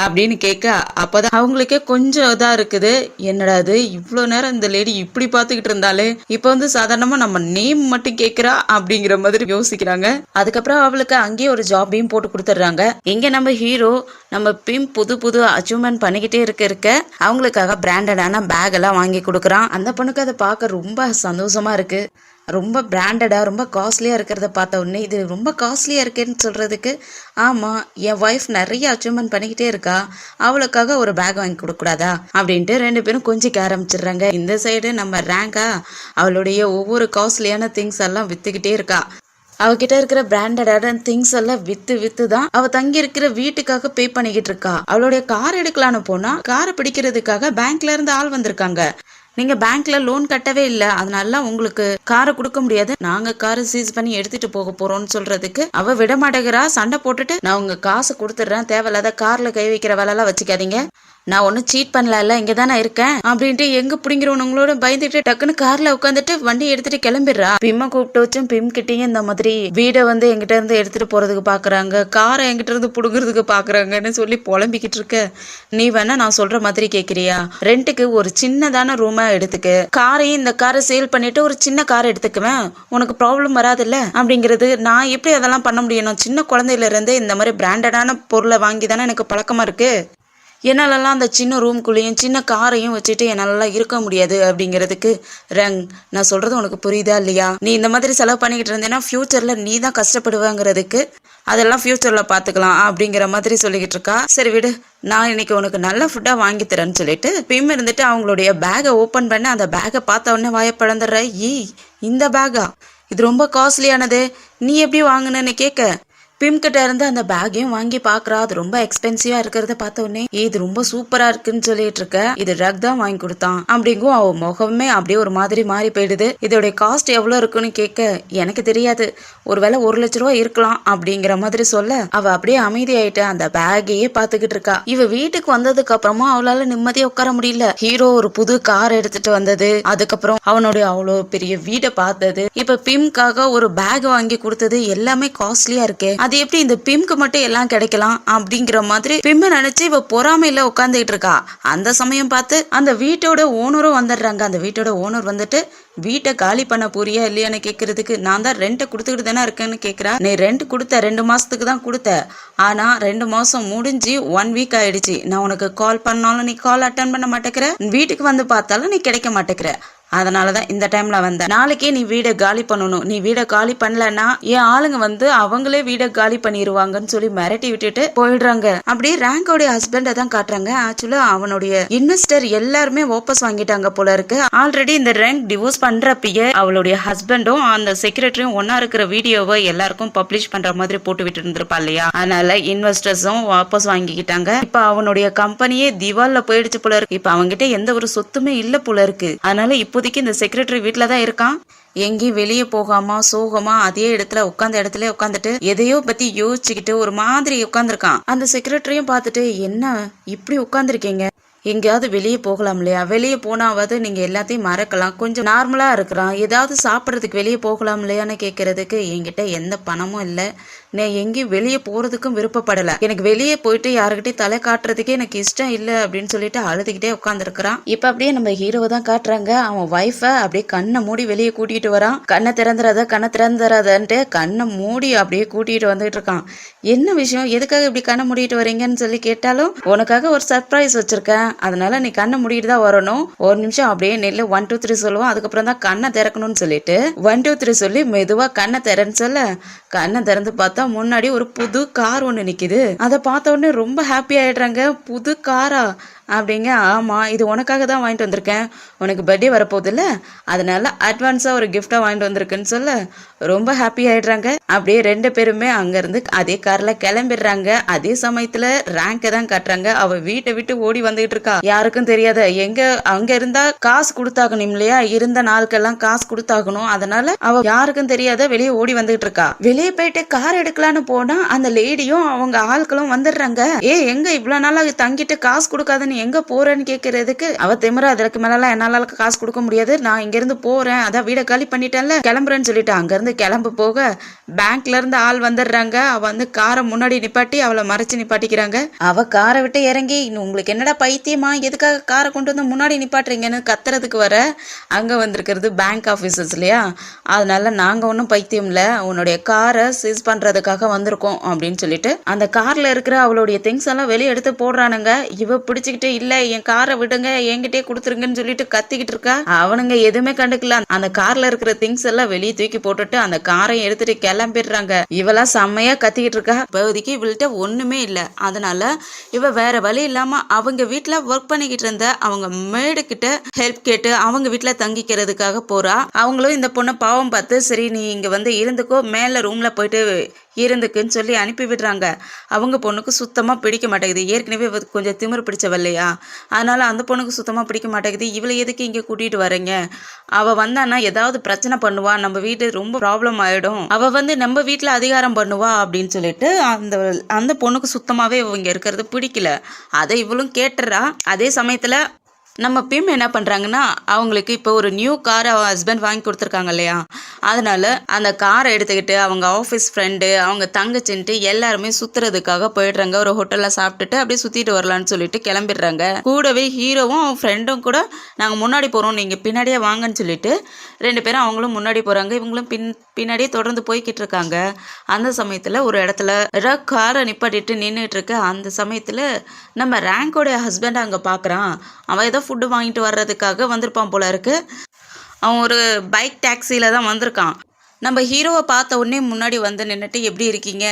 அப்படின்னு கேட்க அப்பதான் அவங்களுக்கே கொஞ்சம் இதா இருக்குது. என்னடா அது இவ்வளோ நேரம் இந்த லேடி இப்படி பார்த்துக்கிட்டு இருந்தாலே இப்போ வந்து சாதாரணமா நம்ம நேம் மட்டும் கேட்கிறா அப்படிங்கிற மாதிரி யோசிக்கிறாங்க. அதுக்கப்புறம் அவளுக்கு அங்கேயே ஒரு ஜாபையும் போட்டு கொடுத்துட்றாங்க. இங்க நம்ம ஹீரோ நம்ம பிம் புது புது அச்சீவ்மெண்ட் பண்ணிக்கிட்டே இருக்க அவங்களுக்காக பிராண்டடான பேக் எல்லாம் வாங்கி கொடுக்குறான். அந்த பொண்ணுக்கு அதை பார்க்க ரொம்ப சந்தோஷமா இருக்கு. ரொம்ப பிராண்டடாக ரொம்ப காஸ்ட்லியாக இருக்கிறத பார்த்த உடனே இது ரொம்ப காஸ்ட்லியாக இருக்கேன்னு சொல்கிறதுக்கு ஆமாம் என் ஒய்ஃப் நிறைய அச்சீவ்மெண்ட் பண்ணிக்கிட்டே இருக்கா, அவளுக்காக ஒரு பேக் வாங்கி கொடுக்கூடாதா அப்படின்ட்டு ரெண்டு பேரும் கொஞ்சிக்க ஆரம்பிச்சிடுறாங்க. இந்த சைடு நம்ம ரேங்கா அவளுடைய ஒவ்வொரு காஸ்ட்லியான திங்ஸ் எல்லாம் விற்றுக்கிட்டே இருக்கா. அவகிட்ட இருக்கிற பிராண்டடான திங்ஸ் எல்லாம் வித்து தான் அவ தங்கி இருக்கிற வீட்டுக்காக பே பண்ணிக்கிட்டு இருக்கா. அவளுடைய கார் எடுக்கலான்னு போனா காரை பிடிக்கிறதுக்காக பேங்க்ல இருந்து ஆள் வந்திருக்காங்க. நீங்க பேங்க்ல லோன் கட்டவே இல்லை, அதனால உங்களுக்கு காரை கொடுக்க முடியாது, நாங்க காரை சீஸ் பண்ணி எடுத்துட்டு போக போறோம்னு சொல்றதுக்கு அவ விட மாட்டேங்கிறா. சண்டை போட்டுட்டு நான் உங்க காசு கொடுத்துட்றேன், தேவையில்லாத கார்ல கை வைக்கிற வேலை எல்லாம் வச்சுக்காதீங்க, நான் ஒன்னும் சீட் பண்ணல, இங்க தானே இருக்கேன் அப்படின்ட்டு எங்க பிடிங்கிறவங்களோட பயந்துட்டு டக்குன்னு கார்ல உட்காந்துட்டு வண்டி எடுத்துட்டு கிளம்பிடுறா. பிம்மை கூப்பிட்டு வச்சும் பிம் கிட்டேயும் இந்த மாதிரி வீடை வந்து எங்கிட்ட இருந்து எடுத்துட்டு போறதுக்கு பாக்குறாங்க, காரை எங்கிட்ட இருந்து புடுங்கிறதுக்கு பாக்குறாங்கன்னு சொல்லி புலம்பிக்கிட்டு இருக்க. நீ வேணா நான் சொல்ற மாதிரி கேக்குறியா? ரெண்டுக்கு ஒரு சின்னதான ரூமா எடுத்துக்கு, காரையும் இந்த காரை சேல் பண்ணிட்டு ஒரு சின்ன காரை எடுத்துக்குவேன், உனக்கு ப்ராப்ளம் வராதுல்ல அப்படிங்கிறது. நான் எப்படி அதெல்லாம் பண்ண முடியும்? சின்ன குழந்தையில இருந்து இந்த மாதிரி பிராண்டடான பொருளை வாங்கி தானே எனக்கு பழக்கமா இருக்கு. என்னாலலாம் அந்த சின்ன ரூம்குள்ளேயும் சின்ன காரையும் வச்சுட்டு என்னாலலாம் இருக்க முடியாது அப்படிங்கிறதுக்கு ரங் நான் சொல்கிறது உனக்கு புரியுதா இல்லையா? நீ இந்த மாதிரி செலவு பண்ணிக்கிட்டு இருந்தேன்னா ஃப்யூச்சரில் நீ தான் கஷ்டப்படுவாங்கிறதுக்கு அதெல்லாம் ஃப்யூச்சரில் பார்த்துக்கலாம் அப்படிங்கிற மாதிரி சொல்லிக்கிட்டு இருக்கா. சரி விடு, நான் இன்னைக்கு உனக்கு நல்ல ஃபுட்டாக வாங்கி தரேன்னு சொல்லிட்டு பிம் இருந்துட்டு அவங்களுடைய பேகை ஓப்பன் பண்ண அந்த பேகை பார்த்த உடனே வாயப்பழந்துடுற. இந்த பேகா இது ரொம்ப காஸ்ட்லியானது, நீ எப்படி வாங்கினேன்னு கேட்க பிம் கிட்ட இருந்து அந்த பேக்கையும் வாங்கி பாக்குறா. அது ரொம்ப எக்ஸ்பென்சிவா இருக்கிறத பார்த்த உடனே இது ரொம்ப சூப்பரா இருக்குன்னு சொல்லிட்டு இருக்க. இது ரக் தான் வாங்கி கொடுத்தான் அப்படிங்கும் அவ முகமே அப்படியே ஒரு மாதிரி மாறி போயிடுது. இதோட காஸ்ட் எவ்வளவு இருக்குன்னு கேட்க எனக்கு தெரியாது, ஒருவேளை 1 லட்ச ரூபா இருக்கலாம் அப்படிங்கிற மாதிரி சொல்ல அவ அப்படியே அமைதியாயிட்டு அந்த பேக்கையே பாத்துக்கிட்டு இருக்கா. இவ வீட்டுக்கு வந்ததுக்கு அப்புறமா அவளால நிம்மதியா உட்கார முடியல. ஹீரோ ஒரு புது கார் எடுத்துட்டு வந்தது, அதுக்கப்புறம் அவனுடைய அவ்வளோ பெரிய வீடை பார்த்தது, இப்ப பிம்காக ஒரு பேக் வாங்கி கொடுத்தது, எல்லாமே காஸ்ட்லியா இருக்கு. அது எப்படி இந்த பிம்க்கு மட்டும் எல்லாம் கிடைக்கலாம் அப்படிங்கிற மாதிரி பிம்ம நினைச்சு இவ பொறாமையில உட்காந்துக்கிட்டு இருக்கா. அந்த சமயம் பார்த்து அந்த வீட்டோட ஓனரும் வந்துடுறாங்க. அந்த வீட்டோட ஓனர் வந்துட்டு வீட்டை காலி பண்ண போறியா இல்லையான்னு கேட்கறதுக்கு நான் தான் ரெண்ட் கொடுத்துக்கிட்டு தானே இருக்கேன்னு கேட்குறா. நீ ரெண்ட் கொடுத்த 2 மாசத்துக்கு தான் கொடுத்த, ஆனா 2 மாசம் முடிஞ்சு 1 வீக் ஆயிடுச்சு. நான் உனக்கு கால் பண்ணாலும் நீ கால் அட்டன் பண்ண மாட்டேங்கிற, வீட்டுக்கு வந்து பார்த்தாலும் நீ கிடைக்க மாட்டேங்கிற, அதனாலதான் இந்த டைம்ல வந்த. நாளைக்கே நீ வீடை காலி பண்ணணும், நீ வீடை காலி பண்ணலன்னா என் ஆளுங்க வந்து அவங்களே வீடை காலி பண்ணிடுவாங்கன்னு சொல்லி மிரட்டி விட்டுட்டு போயிடுறாங்க. அப்படியே ரேங்கோடைய ஹஸ்பண்டை தான் காட்டுறாங்க. ஆக்சுவலா அவனுடைய இன்வெஸ்டர் எல்லாருமே வாபஸ் வாங்கிட்டாங்க போல இருக்கு. ஆல்ரெடி இந்த ரேங்க் டிவோர்ஸ் பண்றப்பயே அவளுடைய ஹஸ்பண்டும் அந்த செக்ரட்டரியும் ஒன்னா இருக்கிற வீடியோவை எல்லாருக்கும் பப்ளிஷ் பண்ற மாதிரி போட்டு விட்டு இருந்திருப்பா இல்லையா? அதனால இன்வெஸ்டர்ஸும் வாபஸ் வாங்கிக்கிட்டாங்க. இப்ப அவனுடைய கம்பெனியே திவால்ல போயிடுச்சு போல இருக்கு. இப்ப அவங்கிட்ட எந்த ஒரு சொத்துமே இல்ல போல இருக்கு. அதனால இப்போ இந்த செக்ரட்டரி வீட்டில தான் இருக்கான், எங்கேயும் வெளியே போகாம சோகமா அதே இடத்துல உட்கார்ந்த இடத்துல உட்காந்துட்டு எதையோ பத்தி யோசிச்சுக்கிட்டு ஒரு மாதிரி உட்காந்துருக்கான். அந்த செக்ரட்டரியும் பார்த்துட்டு என்ன இப்படி உட்காந்துருக்கீங்க, எங்கேயாவது வெளியே போகலாம் இல்லையா? வெளியே போனாவது நீங்க எல்லாத்தையும் மறக்கலாம், கொஞ்சம் நார்மலா இருக்கிறான், ஏதாவது சாப்பிட்றதுக்கு வெளியே போகலாம் இல்லையான்னு கேட்கறதுக்கு என்கிட்ட எந்த பணமும் இல்லை, நான் எங்கேயும் வெளியே போறதுக்கும் விருப்பப்படலை, எனக்கு வெளியே போயிட்டு யாருக்கிட்டையும் தலை காட்டுறதுக்கே எனக்கு இஷ்டம் இல்லை அப்படின்னு சொல்லிட்டு அழுதுகிட்டே உட்காந்துருக்கிறான். இப்ப அப்படியே நம்ம ஹீரோவை தான் காட்டுறாங்க. அவன் ஒய்ஃபை அப்படியே கண்ணை மூடி வெளியே கூட்டிட்டு வரான். கண்ணை திறந்துறாதன்ட்டு கண்ணை மூடி அப்படியே கூட்டிட்டு வந்துட்டு இருக்கான். என்ன விஷயம், எதுக்காக இப்படி கண்ணை மூடிட்டு வரீங்கன்னு சொல்லி கேட்டாலும் உனக்காக ஒரு சர்ப்ரைஸ் வச்சிருக்கேன், அதனால நீ கண்ணை மூடிட்டு தான் வரணும், ஒரு நிமிஷம் அப்படியே நெல்ல 1 2 3 சொல்லுவோம், அதுக்கப்புறம் தான் கண்ணை திறக்கணும்னு சொல்லிட்டு 1 2 3 சொல்லி மெதுவா கண்ணை திறன்னு சொல்ல கண்ணை திறந்து பார்த்தா முன்னாடி ஒரு புது கார் ஒண்ணு நிக்குது. அதை பார்த்த உடனே ரொம்ப ஹாப்பி ஆயிடுறாங்க. புது காரா அப்படிங்க. ஆமாம், இது உனக்காக தான் வாங்கிட்டு வந்திருக்கேன், உனக்கு பர்த்டே வரப்போகுதுல்ல, அதனால அட்வான்ஸாக ஒரு கிஃப்டாக வாங்கிட்டு வந்திருக்குன்னு சொல்ல ரொம்ப ஹாப்பி ஆயிடுறாங்க. அப்படியே 2 பேருமே அங்கேருந்து அதே காரில் கிளம்பிடுறாங்க. அதே சமயத்தில் ரேங்கை தான் காட்டுறாங்க. அவள் வீட்டை விட்டு ஓடி வந்துகிட்டு இருக்கா. யாருக்கும் தெரியாத அங்கே இருந்தால் காசு கொடுத்தாகணும் இல்லையா, இருந்த நாளுக்கெல்லாம் காசு கொடுத்தாகணும். அதனால அவள் யாருக்கும் தெரியாத வெளியே ஓடி வந்துகிட்டு இருக்கா. வெளியே போயிட்டு கார் எடுக்கலான்னு போனா அந்த லேடியும் அவங்க ஆட்களும் வந்துடுறாங்க. எங்க இவ்வளவு நாளா தங்கிட்டு காசு கொடுக்காதுன்னு எங்க போறேன்னு கேட்கறதுக்கு அவ திமிரா, அதற்கு மேலாம் என்னால காசு கொடுக்க முடியாது, நான் இங்க இருந்து போறேன், அதான் வீடை காலி பண்ணிட்டேன்ல, கிளம்புறேன்னு சொல்லிட்டு அங்க இருந்து கிளம்பு போக பேங்க்ல இருந்து ஆள் வந்துடுறாங்க. அவ வந்து காரை முன்னாடி நிப்பாட்டி அவளை மறைச்சு நிப்பாட்டிக்கிறாங்க. அவ காரை விட்டு இறங்கி, உங்களுக்கு என்னடா பைத்தியமா, எதுக்காக காரை கொண்டு வந்து முன்னாடி நிப்பாட்டுறீங்கன்னு கத்துறதுக்கு வர அங்க வந்திருக்கிறது பேங்க் ஆபீசர்ஸ் இல்லையா, அதனால நாங்க ஒன்றும் பைத்தியம் இல்ல, உன்னுடைய காரை சீஸ் பண்றதுக்காக வந்திருக்கோம் அப்படின்னு சொல்லிட்டு அந்த கார்ல இருக்கிற அவளுடைய திங்ஸ் எல்லாம் வெளியே எடுத்து போடுறானுங்க. இவ பிடிச்சிக்கிட்டு இல்ல என் காரை விடுங்க, என்கிட்டே கொடுத்துருங்கன்னு சொல்லிட்டு கத்திக்கிட்டு இருக்கா. அவனுங்க எதுவுமே கண்டுக்கல. அந்த கார்ல இருக்கிற திங்ஸ் எல்லாம் வெளியே தூக்கி போட்டுட்டு அந்த காரை எடுத்துட்டு கிளம்பிடுறாங்க. இவெல்லாம் செம்மையா கத்திக்கிட்டு இருக்கா. இப்போதைக்கு இவள்கிட்ட ஒண்ணுமே இல்ல, அதனால இவ வேற வழி இல்லாம அவங்க வீட்டுல ஒர்க் பண்ணிக்கிட்டு இருந்த அவங்க மேடு கிட்ட ஹெல்ப் கேட்டு அவங்க வீட்டுல தங்கிக்கிறதுக்காக போறா. அவங்களும் இந்த பொண்ணை பாவம் பார்த்து சரி நீ இங்க வந்து இருந்துக்கோ, மேல ரூம்ல போயிட்டு இருந்துக்குன்னு சொல்லி அனுப்பி விடுறாங்க. அவங்க பொண்ணுக்கு சுத்தமாக பிடிக்க மாட்டேங்குது. ஏற்கனவே கொஞ்சம் திமிரு பிடிச்சவ இல்லையா, அதனால அந்த பொண்ணுக்கு சுத்தமாக பிடிக்க மாட்டேங்குது. இவளை எதுக்கு இங்கே கூட்டிகிட்டு வரீங்க, அவள் வந்தான்னா ஏதாவது பிரச்சனை பண்ணுவா, நம்ம வீட்டு ரொம்ப ப்ராப்ளம் ஆகிடும், அவள் வந்து நம்ம வீட்டில் அதிகாரம் பண்ணுவா அப்படின்னு சொல்லிட்டு அந்த பொண்ணுக்கு சுத்தமாகவே இவங்க இருக்கிறது பிடிக்கல. அதை இவளும் கேட்டுறா. அதே சமயத்தில் நம்ம பிம் என்ன பண்ணுறாங்கன்னா, அவங்களுக்கு இப்போ ஒரு நியூ கார் அவன் ஹஸ்பண்ட் வாங்கி கொடுத்துருக்காங்க இல்லையா, அதனால அந்த காரை எடுத்துக்கிட்டு அவங்க ஆஃபீஸ் ஃப்ரெண்டு அவங்க தங்கச்சின்ட்டு எல்லாருமே சுற்றுறதுக்காக போயிடுறாங்க. ஒரு ஹோட்டலில் சாப்பிட்டுட்டு அப்படியே சுற்றிட்டு வரலான்னு சொல்லிட்டு கிளம்பிடுறாங்க. கூடவே ஹீரோவும் அவன் ஃப்ரெண்டும் கூட நாங்கள் முன்னாடி போகிறோம், நீங்கள் பின்னாடியே வாங்கன்னு சொல்லிட்டு 2 பேரும் அவங்களும் முன்னாடி போகிறாங்க. இவங்களும் பின்னாடியே தொடர்ந்து போய்கிட்டு இருக்காங்க. அந்த சமயத்தில் ஒரு இடத்துல காரை நிப்பாட்டிட்டு நின்றுட்டு இருக்க. அந்த சமயத்தில் நம்ம ரேங்கோடைய ஹஸ்பண்டை அங்கே பார்க்குறான். அவன் ஏதோ ஃபுட்டு வாங்கிட்டு வர்றதுக்காக வந்திருப்பான் போல இருக்கு. அவன் ஒரு பைக் டாக்ஸியில் தான் வந்திருக்கான். நம்ம ஹீரோவை பார்த்த உடனே முன்னாடி வந்து நின்றுட்டு எப்படி இருக்கீங்க,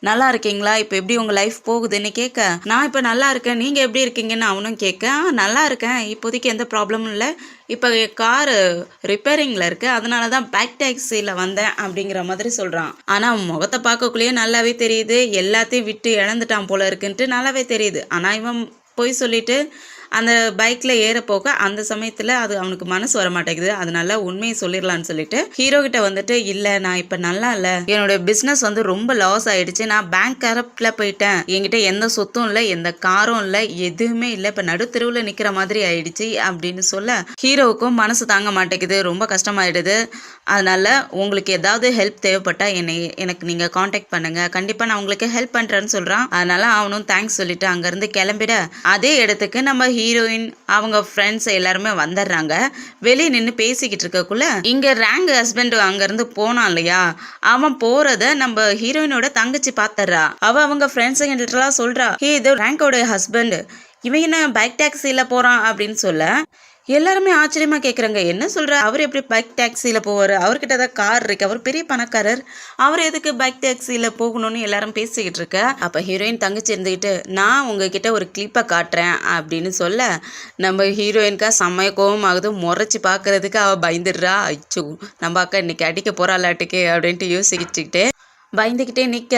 நல்லா இருக்கீங்களா, இப்போ எப்படி உங்கள் லைஃப் போகுதுன்னு கேட்க, நான் இப்போ நல்லா இருக்கேன், நீங்கள் எப்படி இருக்கீங்கன்னு அவனும் கேட்க, நல்லா இருக்கேன், இப்போதைக்கு எந்த ப்ராப்ளமும் இல்லை, இப்போ காரு ரிப்பேரிங்கில் இருக்குது, அதனால தான் பைக் டாக்ஸியில் வந்தேன் அப்படிங்கிற மாதிரி சொல்கிறான். ஆனால் முகத்தை பார்க்கக்குள்ளேயே நல்லாவே தெரியுது எல்லாத்தையும் விட்டு இழந்துட்டான் போல இருக்குன்ட்டு நல்லாவே தெரியுது. ஆனால் இவன் போய் சொல்லிட்டு அந்த பைக்கில் ஏற போக அந்த சமயத்தில் அது அவனுக்கு மனசு வர மாட்டேங்குது. அதனால உண்மையை சொல்லிடலான்னு சொல்லிட்டு ஹீரோ கிட்ட வந்துட்டு இல்லை நான் இப்போ நல்லா இல்லை, என்னோட பிஸ்னஸ் வந்து ரொம்ப லாஸ் ஆயிடுச்சு, நான் பேங்க் கரப்டில் போயிட்டேன், என்கிட்ட எந்த சொத்தும் இல்லை, எந்த காரும் இல்லை, எதுவுமே இல்லை, இப்போ நடுத்தெருவில் நிற்கிற மாதிரி ஆயிடுச்சு அப்படின்னு சொல்ல ஹீரோவுக்கும் மனசு தாங்க மாட்டேங்குது, ரொம்ப கஷ்டமாயிடுது. அதனால உங்களுக்கு ஏதாவது ஹெல்ப் தேவைப்பட்டா எனக்கு நீங்கள் காண்டாக்ட் பண்ணுங்க, கண்டிப்பாக நான் உங்களுக்கு ஹெல்ப் பண்ணுறேன்னு சொல்கிறான். அதனால அவனும் தேங்க்ஸ் சொல்லிட்டு அங்கேருந்து கிளம்பிட அதே இடத்துக்கு நம்ம ஹீரோயின் அவங்க ஃப்ரெண்ட்ஸ் எல்லாருமே வந்துடுறாங்க. வெளியே நின்று பேசிக்கிட்டு இருக்கக்குள்ள இங்க ரேங்க் ஹஸ்பண்ட் அங்க இருந்து போனான் இல்லையா, அவன் போறத நம்ம ஹீரோயினோட தங்கச்சி பாத்துறா. அவங்க ஃப்ரெண்ட்ஸ் கிட்டலாம் சொல்றா, இது ரேங்கோட ஹஸ்பண்ட், இவன் என்ன பைக் டாக்ஸில போறான் அப்படின்னு சொல்ல எல்லாருமே ஆச்சரியமா கேட்குறாங்க, என்ன சொல்ற, அவர் எப்படி பைக் டாக்ஸியில் போவார், அவர்கிட்ட தான் கார் இருக்கு, அவர் பெரிய பணக்காரர், அவர் எதுக்கு பைக் டாக்ஸியில் போகணும்னு எல்லாரும் பேசிக்கிட்டு இருக்க. அப்போ ஹீரோயின் தங்கச்சி இருந்துக்கிட்டு நான் உங்ககிட்ட ஒரு கிளிப்பை காட்டுறேன் அப்படின்னு சொல்ல நம்ம ஹீரோயின்கா செம்மைய கோபம் ஆகுது. முறைச்சி பார்க்கறதுக்கு அவள் பயந்துடுறா. அச்சோ நம்ம அக்கா இன்னைக்கு அடிக்க போறாளாட்டுக்கு அப்படின்ட்டு யோசிச்சுக்கிட்டு பயந்துக்கிட்டே நிற்க.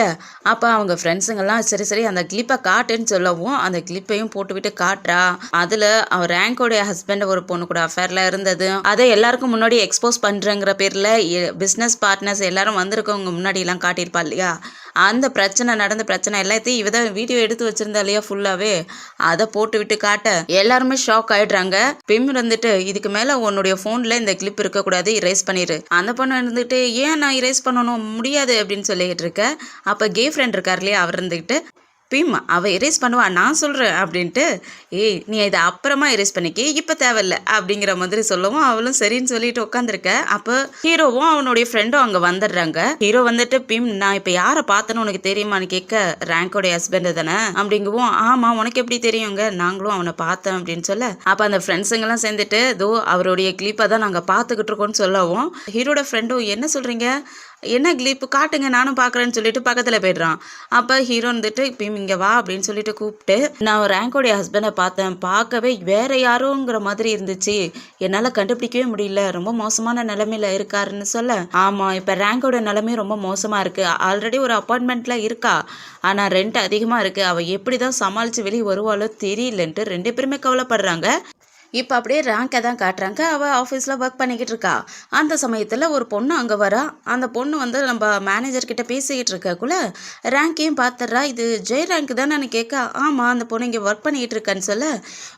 அப்போ அவங்க ஃப்ரெண்ட்ஸுங்கெல்லாம் சரி அந்த கிளிப்பை காட்டுன்னு சொல்லவும் அந்த கிளிப்பையும் போட்டுவிட்டு காட்டுறா. அதில் அவன் ரேங்கோடைய ஹஸ்பண்ட் ஒரு பொண்ணு கூட அஃபேரில் இருந்தது, அதை எல்லாருக்கும் முன்னாடி எக்ஸ்போஸ் பண்ணுறங்கிற பேரில் பிஸ்னஸ் பார்ட்னர்ஸ் எல்லாரும் வந்திருக்கவங்க முன்னாடியெல்லாம் காட்டியிருப்பா இல்லையா, அந்த நடந்த பிரச்சனை எல்லாத்தையும் இவ தான் வீடியோ எடுத்து வச்சிருந்தா இல்லையா ஃபுல்லாகவே, அதை போட்டு விட்டு காட்ட எல்லாருமே ஷாக் ஆகிடுறாங்க. பிம் இருந்துட்டு இதுக்கு மேலே உன்னுடைய ஃபோனில் இந்த கிளிப் இருக்கக்கூடாது, இரேஸ் பண்ணிடு. அந்த பொண்ணு இருந்துட்டு ஏன் நான் இரேஸ் பண்ணணும், முடியாது அப்படின்னு சொல்லிக்கிட்டு இருக்க. அப்போ கே ஃப்ரெண்ட் இருக்கார் இல்லையா, அவர் இருந்துக்கிட்டு பிம் அவள் எரேஸ் பண்ணுவா நான் சொல்கிறேன் அப்படின்ட்டு, நீ இதை அப்புறமா எரேஸ் பண்ணிக்கி, இப்போ தேவையில்லை அப்படிங்கிற மாதிரி சொல்லவும் அவளும் சரின்னு சொல்லிட்டு உட்காந்துருக்க. அப்போ ஹீரோவும் அவனுடைய ஃப்ரெண்டும் அங்கே வந்துடுறாங்க. ஹீரோ வந்துட்டு பிம் நான் இப்போ யாரை பார்த்தேன்னு உனக்கு தெரியுமான்னு கேட்க, ரேங்கோடைய ஹஸ்பண்ட் தானே அப்படிங்கவும், ஆமாம் உனக்கு எப்படி தெரியுங்க, நாங்களும் அவனை பார்த்தோம் அப்படின்னு சொல்ல, அப்போ அந்த ஃப்ரெண்ட்ஸுங்கெல்லாம் சேர்ந்துட்டு அவருடைய கிளிப்பை தான் நாங்கள் பார்த்துக்கிட்டு இருக்கோம்னு சொல்லவும் ஹீரோட ஃப்ரெண்டும் என்ன சொல்கிறீங்க, என்ன கிளிப்பு காட்டுங்க நானும் பார்க்குறேன்னு சொல்லிட்டு பக்கத்தில் போய்ட்றான். அப்போ ஹீரோ வந்துட்டு இப்போ இங்கே வா அப்படின்னு சொல்லிட்டு கூப்பிட்டு, நான் ரேங்கோடைய ஹஸ்பண்டை பார்த்தேன், பார்க்கவே வேற யாரோங்கிற மாதிரி இருந்துச்சு, என்னால் கண்டுபிடிக்கவே முடியல, ரொம்ப மோசமான நிலைமையில இருக்காருன்னு சொல்ல, ஆமாம் இப்போ ரேங்கோட நிலைமையும் ரொம்ப மோசமாக இருக்குது, ஆல்ரெடி ஒரு அப்பார்ட்மெண்ட்டில் இருக்கா, ஆனால் ரெண்ட் அதிகமாக இருக்குது, அவள் எப்படி தான் சமாளித்து வெளியே வருவாளோ தெரியலன்ட்டு 2 பேருமே கவலைப்படுறாங்க. இப்போ அப்படியே ரேங்கை தான் காட்டுறாங்க. அவள் ஆஃபீஸில் ஒர்க் பண்ணிக்கிட்டு இருக்கா. அந்த சமயத்தில் ஒரு பொண்ணு அங்கே வரா. அந்த பொண்ணு வந்து நம்ம மேனேஜர்கிட்ட பேசிக்கிட்டு இருக்கக்குள்ள ரேங்கையும் பார்த்துட்றா. இது ஜெய் ரேங்க் தானே கேட்க, ஆமாம் அந்த பொண்ணு இங்கே ஒர்க் பண்ணிக்கிட்டு இருக்கான்னு சொல்ல,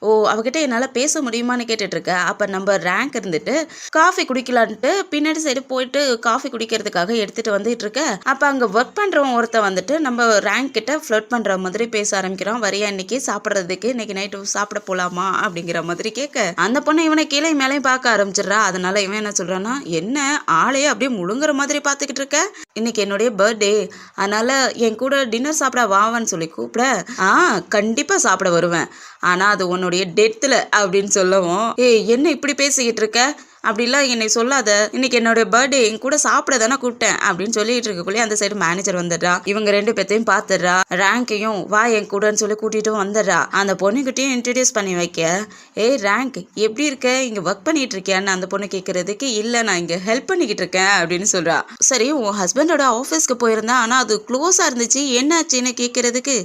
ஓ அவகிட்ட என்னால் பேச முடியுமான்னு கேட்டுட்ருக்க. அப்போ நம்ம ரேங்க் இருந்துட்டு காஃபி குடிக்கலான்ட்டு பின்னாடி சைடு போயிட்டு காஃபி குடிக்கிறதுக்காக எடுத்துகிட்டு வந்துட்டு இருக்க. அப்போ அங்கே ஒர்க் பண்ணுறவன் ஒருத்தன் வந்துட்டு நம்ம ரேங்க் கிட்ட ஃப்ளோட் பண்ணுற மாதிரி பேச ஆரம்பிக்கிறான். வரியா இன்னைக்கு சாப்பிட்றதுக்கு, இன்னைக்கு நைட்டு சாப்பிட போகலாமா அப்படிங்கிற மாதிரி அந்த பொண்ணு இவனை கீழே மேலேயும் பார்க்க ஆரம்பிச்சிடுறா. அதனால இவன் என்ன சொல்றான்னா, என்ன ஆளையே அப்படியே முழுங்குற மாதிரி பார்த்துக்கிட்டு இருக்க, இன்னைக்கு என்னுடைய பர்த்டே, அதனால என் கூட டின்னர் சாப்பிட வாவான்னு சொல்லி கூப்பிட, கண்டிப்பா சாப்பிட வருவேன், ஆனா அது உன்னுடைய டெத்தில் அப்படின்னு சொல்லவும், என்ன இப்படி பேசிக்கிட்டு இருக்க, அப்படிலாம் என்னை சொல்லாத, இன்னைக்கு என்னோட பர்த்டே, என் கூட சாப்பிட தானே கூப்பிட்டேன் அப்படின்னு சொல்லிட்டு இருக்கக்குள்ளே அந்த சைடு மேனேஜர் வந்துடுறா. இவங்க 2 பேர்த்தையும் பார்த்துடுறா. ரேங்கையும் வா என் கூடன்னு சொல்லி கூட்டிட்டும் வந்துடுறா. அந்த பொண்ணுக்கிட்டையும் இன்ட்ரடியூஸ் பண்ணி வைக்க, ரேங்க் எப்படி இருக்க, இங்கே ஒர்க் பண்ணிட்டு இருக்கியான்னு அந்த பொண்ணு கேட்கறதுக்கு, இல்லை நான் இங்கே ஹெல்ப் பண்ணிக்கிட்டு இருக்கேன் அப்படின்னு சொல்றா. சரி உன் ஹஸ்பண்டோட ஆஃபீஸ்க்கு போயிருந்தா, ஆனால் அது க்ளோஸாக இருந்துச்சு, என்னாச்சுன்னு கேட்கறதுக்கு,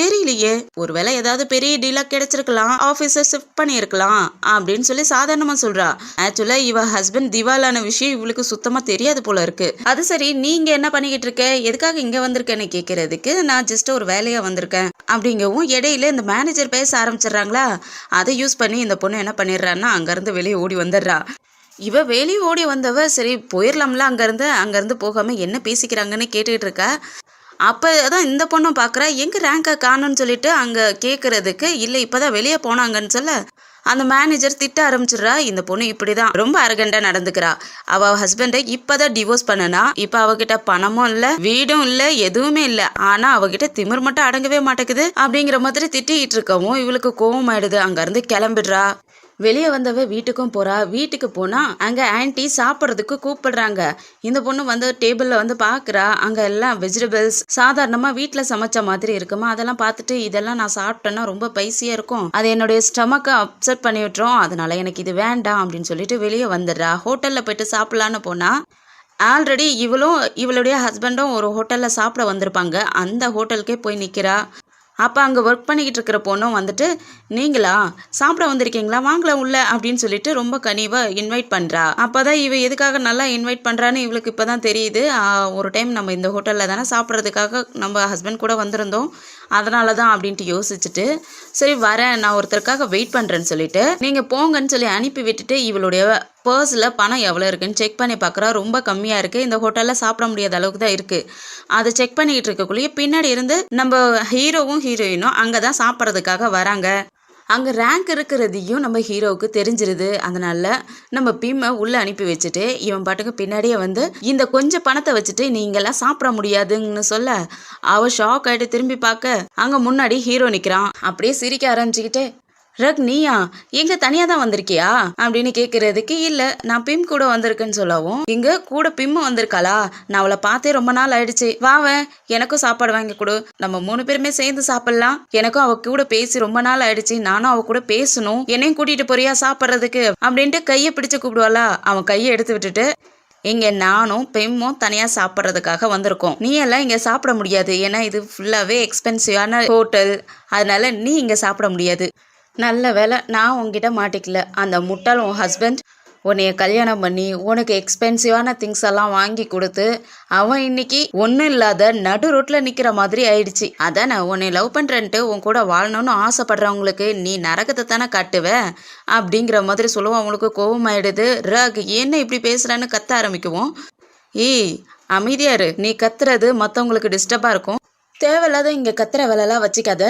தெரியலையே, ஒருவேளை ஏதாவது பெரிய டீலாக கிடைச்சிருக்கலாம், ஆஃபீஸை ஷிஃப்ட் பண்ணியிருக்கலாம் அப்படின்னு சொல்லி சாதாரணமாக சொல்றா. ஆக்சுவலாக இவ ஹஸ்பண்ட் திவாலான விஷயம் இவளுக்கு சுத்தமா தெரியாது போல இருக்கு. அது சரி, நீங்க என்ன பண்ணிக்கிட்டு இருக்க, எதுக்காக இங்க வந்திருக்கேன்னு கேட்கறதுக்கு, நான் ஜஸ்ட் ஒரு வேலையா வந்திருக்கேன் அப்படிங்கவும் இடையில இந்த மேனேஜர் பேச ஆரம்பிச்சிடுறாங்களா. அதை யூஸ் பண்ணி இந்த பொண்ணு என்ன பண்ணிடுறான்னா அங்கிருந்து வெளியே ஓடி வந்துடுறா. இவ வெளியே ஓடி வந்தவ சரி போயிடலாம்ல, அங்கேருந்து போகாம என்ன பேசிக்கிறாங்கன்னு கேட்டுக்கிட்டு இருக்கா. அப்போ தான் இந்த பொண்ணும் பார்க்குறா, எங்கே ரேங்கை காணும்னு சொல்லிட்டு அங்கே கேட்குறதுக்கு, இல்லை இப்போ தான் வெளியே போனாங்கன்னு சொல்ல அந்த மேனேஜர் திட்ட ஆரம்பிச்சிடுறா. இந்த பொண்ணு இப்படி தான் ரொம்ப அரகண்டாக நடந்துக்கிறா. அவள் ஹஸ்பண்டை இப்போ தான் டிவோர்ஸ் பண்ணனா, இப்போ அவகிட்ட பணமும் இல்லை, வீடும் இல்லை, எதுவுமே இல்லை, ஆனால் அவகிட்ட திமிர் மட்டும் அடங்கவே மாட்டேங்குது அப்படிங்கிற மாதிரி திட்டிகிட்டு இருக்கவும் இவளுக்கு கோவம் ஆயிடுது. அங்கேருந்து கிளம்பிடுறா. வெளியே வந்தவ வீட்டுக்கும் போகிறா. வீட்டுக்கு போனால் அங்கே ஆன்ட்டி சாப்பிட்றதுக்கு கூப்பிடுறாங்க. இந்த பொண்ணு வந்து டேபிளில் வந்து பார்க்குறா. அங்கே எல்லாம் வெஜிடபிள்ஸ் சாதாரணமாக வீட்டில் சமைச்ச மாதிரி இருக்குமா. அதெல்லாம் பார்த்துட்டு இதெல்லாம் நான் சாப்பிட்டேன்னா ரொம்ப பைசியாக இருக்கும், அது என்னுடைய ஸ்டமக்கை அப்செட் பண்ணி விட்டுரும், அதனால எனக்கு இது வேண்டாம் அப்படின்னு சொல்லிட்டு வெளியே வந்துடுறா. ஹோட்டலில் போயிட்டு சாப்பிட்லான்னு போனால் ஆல்ரெடி இவளுடைய ஹஸ்பண்டும் ஒரு ஹோட்டலில் சாப்பிட வந்திருப்பாங்க. அந்த ஹோட்டலுக்கே போய் நிற்கிறா. அப்போ அங்கே ஒர்க் பண்ணிக்கிட்டு இருக்கிற பொண்ணும் வந்துட்டு, நீங்களா சாப்பிட வந்திருக்கீங்களா, வாங்கலாம் உள்ள அப்படின்னு சொல்லிட்டு ரொம்ப கனிவாக இன்வைட் பண்ணுறா. அப்போ தான் இவ எதுக்காக நல்லா இன்வைட் பண்ணுறான்னு இவளுக்கு இப்போ தான் தெரியுது. ஒரு டைம் நம்ம இந்த ஹோட்டலில் தானே சாப்பிட்றதுக்காக நம்ம ஹஸ்பண்ட் கூட வந்திருந்தோம், அதனால தான் அப்படின்ட்டு யோசிச்சுட்டு, சரி வரேன், நான் ஒருத்தருக்காக வெயிட் பண்ணுறேன்னு சொல்லிட்டு நீங்கள் போங்கன்னு சொல்லி அனுப்பி விட்டுட்டு இவளுடைய பர்ஸில் பணம் எவ்வளோ இருக்குன்னு செக் பண்ணி பார்க்குறா. ரொம்ப கம்மியாக இருக்குது, இந்த ஹோட்டலில் சாப்பிட முடியாத அளவுக்கு தான் இருக்குது. அதை செக் பண்ணிக்கிட்டு இருக்கக்குள்ளேயே பின்னாடி இருந்து நம்ம ஹீரோவும் ஹீரோயினும் அங்கே தான் சாப்பிட்றதுக்காக வராங்க. அங்கே ரேங்க் இருக்கிறதையும் நம்ம ஹீரோவுக்கு தெரிஞ்சிருது. அதனால நம்ம பிம்மை உள்ளே அனுப்பி வச்சுட்டு இவன் பாட்டுக்கு பின்னாடியே வந்து இந்த கொஞ்சம் பணத்தை வச்சுட்டு நீங்களாம் சாப்பிட முடியாதுன்னு சொல்ல அவள் ஷாக் ஆகிட்டு திரும்பி பார்க்க அங்கே முன்னாடி ஹீரோ நிற்கிறான். அப்படியே சிரிக்க ஆரம்பிச்சுக்கிட்டே, ரக் நீயா, எங்க தனியா தான் வந்திருக்கியா அப்படின்னு கேட்கறதுக்கு, இல்லை நான் பிம் கூட வந்திருக்கேன்னு சொல்லவும், இங்க கூட பிம் வந்திருக்காளா, நான் அவளை பார்த்தே ரொம்ப நாள் ஆயிடுச்சு, வாவன் எனக்கும் சாப்பாடு வாங்கி கொடு, நம்ம 3 பேருமே சேர்ந்து சாப்பிடலாம், எனக்கும் அவ கூட பேசி ரொம்ப நாள் ஆயிடுச்சு, நானும் அவ கூட பேசணும், என்னையும் கூட்டிட்டு போறியா சாப்பிட்றதுக்கு அப்படின்ட்டு கையை பிடிச்சு கூப்பிடுவாளா. அவன் கையை எடுத்து விட்டுட்டு, இங்கே நானும் பெம்மும் தனியாக சாப்பிட்றதுக்காக வந்திருக்கோம், நீ எல்லாம் இங்கே சாப்பிட முடியாது, ஏன்னா இது ஃபுல்லாகவே எக்ஸ்பென்சிவான ஹோட்டல், அதனால நீ இங்கே சாப்பிட முடியாது. நல்ல வேலை நான் உங்ககிட்ட மாட்டிக்கல, அந்த முட்டாள் உன் ஹஸ்பண்ட் உன்னைய கல்யாணம் பண்ணி உனக்கு எக்ஸ்பென்சிவான திங்ஸ் எல்லாம் வாங்கி கொடுத்து அவன் இன்னைக்கு ஒன்றும் இல்லாத நடு ரோட்டில் நிற்கிற மாதிரி ஆயிடுச்சு. அதான் நான் உன்னை லவ் பண்ணுறேன்ட்டு உன் கூட வாழணும்னு ஆசைப்படுறவங்களுக்கு நீ நரகத்தை தானே காட்டுவேன் அப்படிங்கிற மாதிரி சொல்லுவோம். அவங்களுக்கு கோபம் ஆயிடுது. ரக் என்ன இப்படி பேசுகிறான்னு கத்த ஆரம்பிக்குவோம். அமைதியாரு, நீ கத்துறது மற்றவங்களுக்கு டிஸ்டர்பாக இருக்கும், தேவையில்லாத இங்கே கத்துற வேலைலாம் வச்சுக்காத,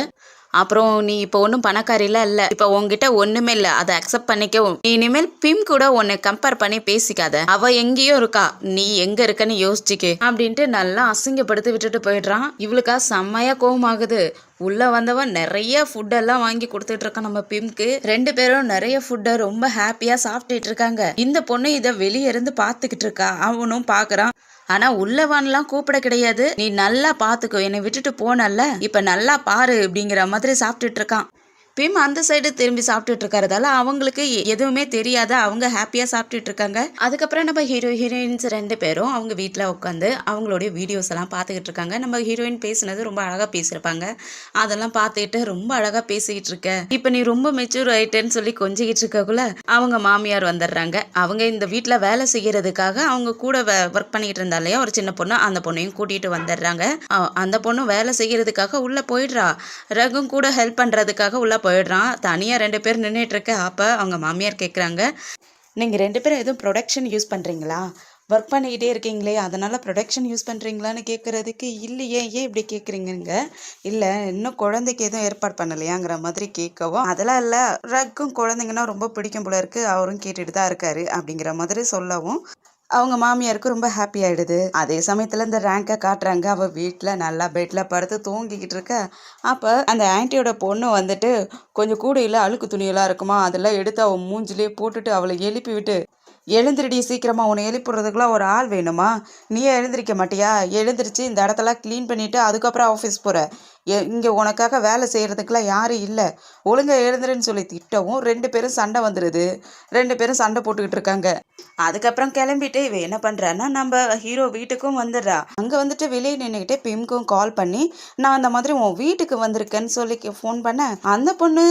அப்புறம் நீ இப்போ ஒன்றும் பணக்காரிலாம் இல்லை, இப்போ உங்ககிட்ட ஒன்றுமே இல்லை, அதை அக்செப்ட் பண்ணிக்கவும், நீ இனிமேல் பிம் கூட உன்னை கம்பேர் பண்ணி பேசிக்காத, அவள் எங்கேயோ இருக்கா, நீ எங்கே இருக்கன்னு யோசிச்சுக்கு அப்படின்ட்டு நல்லா அசிங்கப்படுத்தி விட்டுட்டு போயிடுறான். இவளுக்கா செம்மையா கோவமாகுது. உள்ள வந்தவன் நிறைய ஃபுட்டெல்லாம் வாங்கி கொடுத்துட்டு இருக்கான் நம்ம பிம்க்கு. 2 பேரும் நிறைய ஃபுட்டை ரொம்ப ஹாப்பியா சாப்பிட்டுட்டு இருக்காங்க. இந்த பொண்ணு இதை வெளியே இருந்து பார்த்துக்கிட்டு இருக்கா. அவனும் பார்க்கறான். ஆனா உள்ளவான்லாம் கூப்பிட கிடையாது. நீ நல்லா பார்த்துக்கோ, என்னை விட்டுட்டு போனல்ல, இப்ப நல்லா பாரு அப்படிங்கிற மாதிரி சாப்பிட்டுட்டு இருக்கான். பிம் அந்த சைடு திரும்பி சாப்பிட்டுட்டு இருக்கிறதால அவங்களுக்கு எதுவுமே தெரியாத அவங்க ஹாப்பியாக சாப்பிட்டுட்டு இருக்காங்க. அதுக்கப்புறம் நம்ம ஹீரோயின்ஸ் 2 பேரும் அவங்க வீட்டில் உட்காந்து அவங்களுடைய வீடியோஸ் எல்லாம் பார்த்துக்கிட்டு இருக்காங்க. நம்ம ஹீரோயின் பேசுனது ரொம்ப அழகாக பேசியிருப்பாங்க. அதெல்லாம் பார்த்துக்கிட்டு ரொம்ப அழகாக பேசிக்கிட்டு இருக்க, இப்போ நீ ரொம்ப மெச்சூர் ஆயிட்டேன்னு சொல்லி கொஞ்சிக்கிட்டு இருக்கக்குள்ள அவங்க மாமியார் வந்துடுறாங்க. அவங்க இந்த வீட்டில் வேலை செய்யறதுக்காக அவங்க கூட ஒர்க் பண்ணிக்கிட்டு இருந்தா இல்லையா ஒரு சின்ன பொண்ணு, அந்த பொண்ணையும் கூட்டிகிட்டு வந்துடுறாங்க. அந்த பொண்ணு வேலை செய்யறதுக்காக உள்ளே போயிடுறா. ரகும் கூட ஹெல்ப் பண்ணுறதுக்காக உள்ள போயிடுறான். தனியாக 2 பேர் நின்றுட்டு இருக்க. அப்போ அவங்க மாமியார் கேட்குறாங்க, நீங்கள் 2 பேரும் எதுவும் ப்ரொடக்ஷன் யூஸ் பண்ணுறீங்களா? ஒர்க் பண்ணிக்கிட்டே இருக்கீங்களே அதனால் ப்ரொடக்ஷன் யூஸ் பண்ணுறீங்களான்னு கேட்குறதுக்கு, இல்லையே ஏன் இப்படி கேட்குறீங்க? இல்லை இன்னும் குழந்தைக்கு எதுவும் ஏற்பாடு பண்ணலையாங்கிற மாதிரி கேட்கவும், அதெல்லாம் இல்லை, ரக்கும் குழந்தைங்கன்னா ரொம்ப பிடிக்கும் போல இருக்குது, அவரும் கேட்டுட்டு தான் இருக்காரு அப்படிங்கிற மாதிரி சொல்லவும் அவங்க மாமியாருக்கு ரொம்ப ஹாப்பி ஆகிடுது. அதே சமயத்தில் இந்த ரேங்கை காட்டுறாங்க. அவள் வீட்டில் நல்லா பெட்டில் படுத்து தூங்கிக்கிட்டு இருக்க. அப்போ அந்த ஆன்ட்டியோட பொண்ணு வந்துட்டு கொஞ்சம் கூடையில் அழுக்கு துணியெல்லாம் இருக்குமா, அதெல்லாம் எடுத்து அவள் மூஞ்சிலே போட்டுட்டு அவளை எழுப்பி விட்டு, எழுந்திரடி சீக்கிரமா, உன்னை எழுப்பிடுறதுக்குலாம் ஒரு ஆள் வேணுமா, நீயே எழுந்திரிக்க மாட்டியா, எழுந்திரிச்சு இந்த இடத்தெல்லாம் க்ளீன் பண்ணிவிட்டு அதுக்கப்புறம் ஆஃபீஸ் போகிற, இங்கே உனக்காக வேலை செய்கிறதுக்கெலாம் யாரும் இல்லை, ஒழுங்காக எழுந்துருன்னு சொல்லி திட்டவும் 2 பேரும் சண்டை வந்துடுது. 2 பேரும் சண்டை போட்டுக்கிட்டு இருக்காங்க. அதுக்கப்புறம் கிளம்பிட்டு இவ என்ன பண்ணுறான்னா நம்ம ஹீரோ வீட்டுக்கும் வந்துடுறா. அங்கே வந்துட்டு வெளியே நின்றுக்கிட்டே பிம்க்கும் கால் பண்ணி, நான் அந்த மாதிரி உன் வீட்டுக்கு வந்திருக்கேன்னு சொல்லி ஃபோன் பண்ணேன். அந்த பொண்ணு,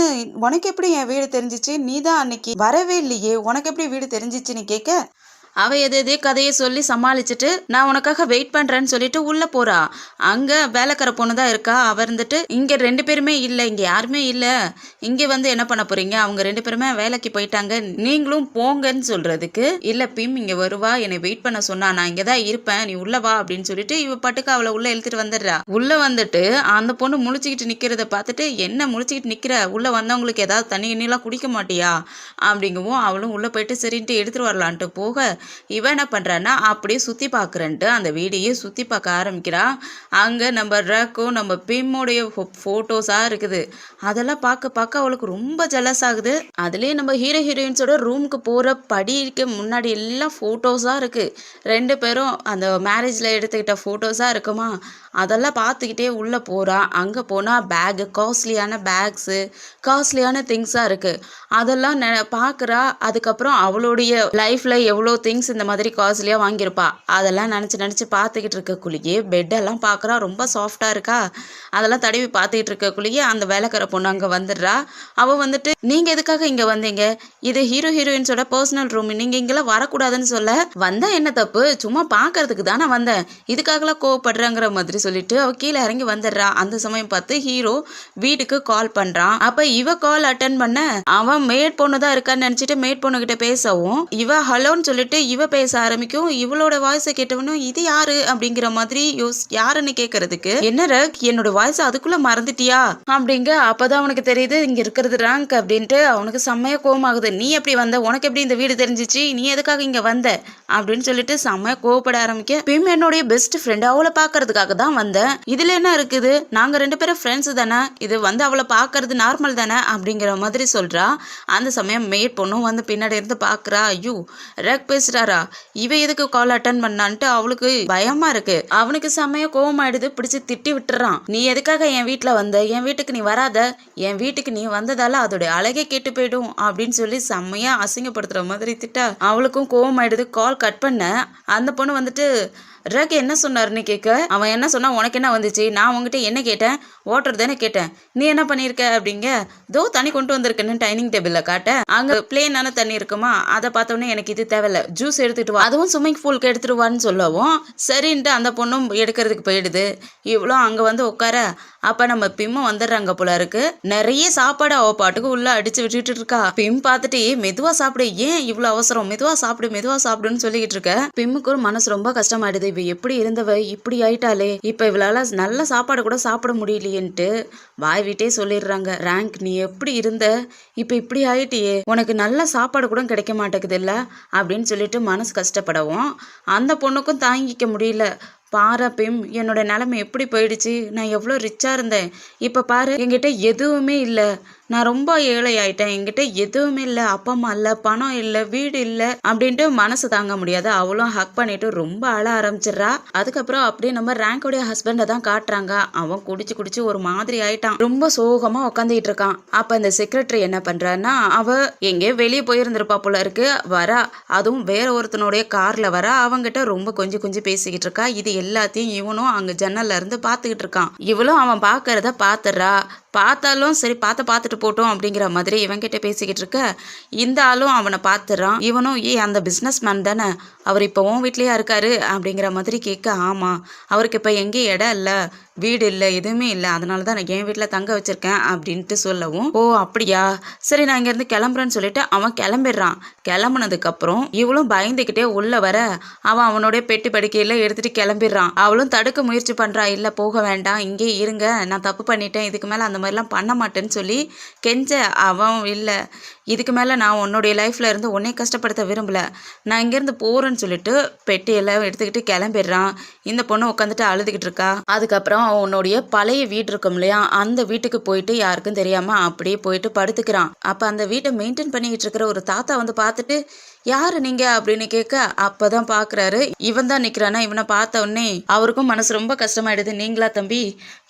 உனக்கு எப்படி என் வீடு தெரிஞ்சிச்சு, நீ தான் அன்னைக்கு வரவே இல்லையே, உனக்கு எப்படி வீடு தெரிஞ்சிச்சுன்னு கேட்க, அவ எதே கதையை சொல்லி சமாளிச்சுட்டு நான் உனக்காக வெயிட் பண்றேன்னு சொல்லிட்டு உள்ள போறா. அங்க வேலைக்கார பொண்ணு தான் இருக்கா. அவ இருந்துட்டு, இங்க 2 பேருமே இல்லை, இங்க யாருமே இல்லை, இங்க வந்து என்ன பண்ண போறீங்க, அவங்க 2 பேருமே வேலைக்கு போயிட்டாங்க, நீங்களும் போங்கன்னு சொல்றதுக்கு, இல்ல பிம் இங்க வருவா, என்னை வெயிட் பண்ண சொன்னா, நான் இங்கதான் இருப்பேன், நீ உள்ள வா அப்படின்னு சொல்லிட்டு இவ பாட்டுக்கு அவளை உள்ள இழுத்துட்டு வந்துடுறா. உள்ள வந்துட்டு அந்த பொண்ணு முழிச்சுக்கிட்டு நிக்கிறத பார்த்துட்டு, என்ன முழிச்சுக்கிட்டு நிக்கிற, உள்ள வந்தவங்களுக்கு ஏதாவது தண்ணி எல்லாம் குடிக்க மாட்டியா அப்படிங்கவும், அவளும் உள்ள போயிட்டு சரின்ட்டு எடுத்துட்டு வரலான்ட்டு போக, இவன் என்ன பண்றான்னா அப்படியே சுத்தி பார்க்குறேன்ட்டு அந்த வீடியோ சுத்தி பார்க்க ஆரம்பிக்கிறா. அங்க நம்ம ரக்கும் நம்ம பிம்முடைய போட்டோஸா இருக்குது. அதெல்லாம் பார்க்க பார்க்க அவளுக்கு ரொம்ப ஜெலஸ் ஆகுது. அதுலயே நம்ம ஹீரோயின்ஸோட ரூமுக்கு போற படிக்கு முன்னாடி எல்லாம் போட்டோஸா இருக்கு. 2 பேரும் அந்த மேரேஜ்ல எடுத்துக்கிட்ட போட்டோஸா இருக்குமா, அதெல்லாம் பார்த்துக்கிட்டே உள்ள போறா. அங்க போனா பேக், காஸ்ட்லியான பேக்ஸு, காஸ்ட்லியான திங்ஸா இருக்கு. அதெல்லாம் பார்க்குறா. அதுக்கப்புறம் அவளுடைய லைஃப்ல எவ்வளோ திங்ஸ் இந்த மாதிரி காஸ்ட்லியாக வாங்கியிருப்பா, அதெல்லாம் நினச்சி பார்த்துக்கிட்டு இருக்கக்குள்ளேயே பெட்டெல்லாம் பார்க்குறா. ரொம்ப சாஃப்டாக இருக்கா. அதெல்லாம் தடவி பார்த்துக்கிட்டு இருக்கக்குள்ளேயே அந்த வேலைக்கார பொண்ணு அங்கே வந்துடுறா. அவள் வந்துட்டு, நீங்கள் எதுக்காக இங்கே வந்தீங்க, இது ஹீரோயின்ஸோட பர்சனல் ரூம், நீங்கள் இங்கெல்லாம் வரக்கூடாதுன்னு சொல்ல, வந்தால் என்ன தப்பு, சும்மா பார்க்கறதுக்கு தானே வந்தேன், இதுக்காகலாம் கோவப்படுறேங்கிற மாதிரி சொல்லிட்டு அவள் கீழே இறங்கி வந்துடுறா. அந்த சமயம் பார்த்து ஹீரோ வீட்டுக்கு கால் பண்ணுறான். அப்போ இவ கால் அட்டன் பண்ண, அவன் மேட் பொண்ணு தான் இருக்கான்னு நினச்சிட்டு மேட் பொண்ணுகிட்ட பேசவும், இவ ஹலோன்னு சொல்லிட்டு இவ பேச ஆரம்பிக்கும். இவளோட வாய்ஸை கேட்டவனும், இது யாரு அப்படிங்கிற மாதிரி யாருன்னு கேட்கறதுக்கு, என்ன ரக் என்னோட வாய்ஸ் அதுக்குள்ள மறந்துட்டியா அப்படிங்க. அப்பதான் அவனுக்கு தெரியுது இங்க இருக்கிறது ரேங்க் அப்படின்ட்டு. அவனுக்கு செம்மையா கோவமாகுது. நீ எப்படி வந்த, உனக்கு எப்படி இந்த வீடு தெரிஞ்சிச்சு, நீ எதுக்காக இங்க வந்த அப்படின்னு சொல்லிட்டு செம்மையா கோவப்பட ஆரம்பிக்க. பிம் என்னுடைய பெஸ்ட் ஃப்ரெண்ட், அவளை பாக்குறதுக்காக தான் வந்தேன், இதுல என்ன இருக்குது, நாங்க 2 பேரும் ஃப்ரெண்ட்ஸ் தானே, இது வந்து அவளை பாக்குறது நார்மல் தானே அப்படிங்கிற மாதிரி சொல்றா. அந்த சமயம் மேட் பொண்ணும் வந்து பின்னாடி இருந்து பாக்குறா. ஐயோ ரக் பேசுறாரா, இவ எதுக்கு கால் அட்டன் பண்ணான்ட்டு அவளுக்கு பயமா இருக்கு. அவனுக்கு செம்மையா கோவமாயிடுது. பிடிச்சு திட்டி விட்டுறான். நீ எதுக்காக என் வீட்டுல வந்த, என் வீட்டுக்கு நீ வராத, என் வீட்டுக்கு நீ வந்ததால அதோட அழகே கெட்டு போயிடும் அப்படின்னு சொல்லி செம்மையா அசிங்கப்படுத்துற மாதிரி திட்ட அவளுக்கும் கோவமாயிடுது. கால் கட் பண்ண அந்த பொண்ணு வந்துட்டு, ரக் என்ன சொன்னாருன்னு கேட்க, அவன் என்ன சொன்னா, உனக்கு என்ன வந்துச்சு, நான் உங்ககிட்ட என்ன கேட்டேன், வாட்டர் தானே கேட்டேன், நீ என்ன பண்ணியிருக்க அப்படிங்க. தோ தண்ணி கொண்டு வந்திருக்கேன்னு டைனிங் டேபிளில் காட்ட, அங்கே பிளேனான தண்ணி இருக்குமா, அதை பார்த்தோன்னே எனக்கு இது தேவையில்ல, ஜூஸ் எடுத்துகிட்டு வா, அதுவும் ஸ்விம்மிங் பூலுக்கு எடுத்துகிட்டு வான்னு சொல்லவும் சரின்ட்டு அந்த பொண்ணும் எடுக்கிறதுக்கு போயிடுது. இவ்வளோ அங்கே வந்து உட்கார, அப்போ நம்ம பிம்மும் வந்துடுறாங்க போல இருக்கு. நிறைய சாப்பாடு அவ பாட்டுக்கு உள்ள அடிச்சு விட்டுட்டு இருக்கா. பிம் பார்த்துட்டு, மெதுவா சாப்பிடு, ஏன் இவ்வளோ அவசரம், மெதுவா சாப்பிடுன்னு சொல்லிக்கிட்டு இருக்க. பிம்முக்கு ஒரு மனசு ரொம்ப கஷ்டமாயிடுது. இவ எப்படி இருந்தவ இப்படி ஆயிட்டாலே, இப்ப இவளால நல்ல சாப்பாடு கூட சாப்பிட முடியலையேன்ட்டு வாய் விட்டே சொல்லிடுறாங்க. ரேங்க் நீ எப்படி இருந்த, இப்ப இப்படி ஆயிட்டியே, உனக்கு நல்ல சாப்பாடு கூட கிடைக்க மாட்டேங்குது இல்ல அப்படின்னு சொல்லிட்டு மனசு கஷ்டப்படவும் அந்த பொண்ணுக்கும் தாங்கிக்க முடியல. பாரு பிம், என்னோட நிலைமை எப்படி போயிடுச்சு. நான் எவ்வளோ ரிச்சா இருந்தேன், இப்ப பாரு என்கிட்ட எதுவுமே இல்லை. நான் ரொம்ப ஏழை ஆயிட்டேன். என்கிட்ட எதுவுமே இல்லை, அப்பா அம்மா இல்லை, பணம் இல்லை, வீடு இல்லை அப்படின்ட்டு மனசு தாங்க முடியாது. அவளும் ஹக் பண்ணிட்டு ரொம்ப அழ ஆரம்பிச்சிடுறா. அதுக்கப்புறம் அப்படியே நம்ம ரேங்கோடைய ஹஸ்பண்டை தான் காட்டுறாங்க. அவன் குடிச்சு குடிச்சு ஒரு மாதிரி ஆயிட்டான். ரொம்ப சோகமா உட்காந்துக்கிட்டு இருக்கான். அப்ப இந்த செக்ரட்டரி என்ன பண்றான்னா, அவ எங்கேயோ வெளியே போயிருந்திருப்பா போல இருக்கு. வரா, அதுவும் வேற ஒருத்தனுடைய கார்ல வரா. அவங்கிட்ட ரொம்ப கொஞ்சம் கொஞ்சம் பேசிக்கிட்டு இருக்கா. இது எல்லாத்தையும் இவனும் அங்க ஜன்னல்ல இருந்து பாத்துக்கிட்டு இருக்கான். இவளும் அவன் பாக்குறத பாத்துறா. பார்த்தாலும் சரி, பார்த்துட்டு போட்டோம் அப்படிங்கிற மாதிரி இவன்கிட்ட பேசிக்கிட்டு இருக்க, இந்த ஆளும் அவனை பார்த்துறான். இவனும் அந்த பிஸ்னஸ் மேன் தானே, அவர் இப்போ உன் வீட்லேயா இருக்காரு அப்படிங்கிற மாதிரி கேட்க, ஆமாம், அவருக்கு இப்போ எங்கேயும் இடம் இல்லை, வீடு இல்லை, எதுவுமே இல்லை, அதனால தான் நான் என் வீட்டில் தங்க வச்சிருக்கேன் அப்படின்ட்டு சொல்லவும், ஓ அப்படியா, சரி நான் இங்கேருந்து கிளம்புறேன்னு சொல்லிட்டு அவன் கிளம்பிடுறான். கிளம்புனதுக்கப்புறம் இவளும் பயந்துக்கிட்டே உள்ள வர, அவன் அவனுடைய பெட்டி படுக்கையில் எடுத்துட்டு கிளம்பிடுறான். அவளும் தடுக்க முயற்சி பண்ணுறா, இல்லை போக வேண்டாம், இங்கே இருங்க, நான் தப்பு பண்ணிட்டேன், இதுக்கு மேலே அந்த மாதிரிலாம் பண்ண மாட்டேன்னு சொல்லி கெஞ்ச, அவன் இல்லை, இதுக்கு மேலே நான் உன்னுடைய லைஃப்பில் இருந்து உன்னை கஷ்டப்படுத்த விரும்பலை, நான் இங்கேருந்து போகிறேன்னு சொல்லிட்டு பெட்டியெல்லாம் எடுத்துக்கிட்டு கிளம்பிடுறான். இந்த பொண்ணு உட்காந்துட்டு அழுதுகிட்டு இருக்கா. அதுக்கப்புறம் உன்னுடைய பழைய வீடு இருக்கும் இல்லையா, அந்த வீட்டுக்கு போயிட்டு யாருக்கும் தெரியாமல் அப்படியே போயிட்டு படுத்துக்கிறான். அப்போ அந்த வீட்டை மெயின்டைன் பண்ணிக்கிட்டு இருக்கிற ஒரு தாத்தா வந்து பார்த்துட்டு, யாரு நீங்க அப்படின்னு கேட்க, அப்பதான் பாக்குறாரு இவன் தான் நிக்கிறானா. இவனை பார்த்த உடனே அவருக்கும் மனசு ரொம்ப கஷ்டமாயிடுது. நீங்களா தம்பி,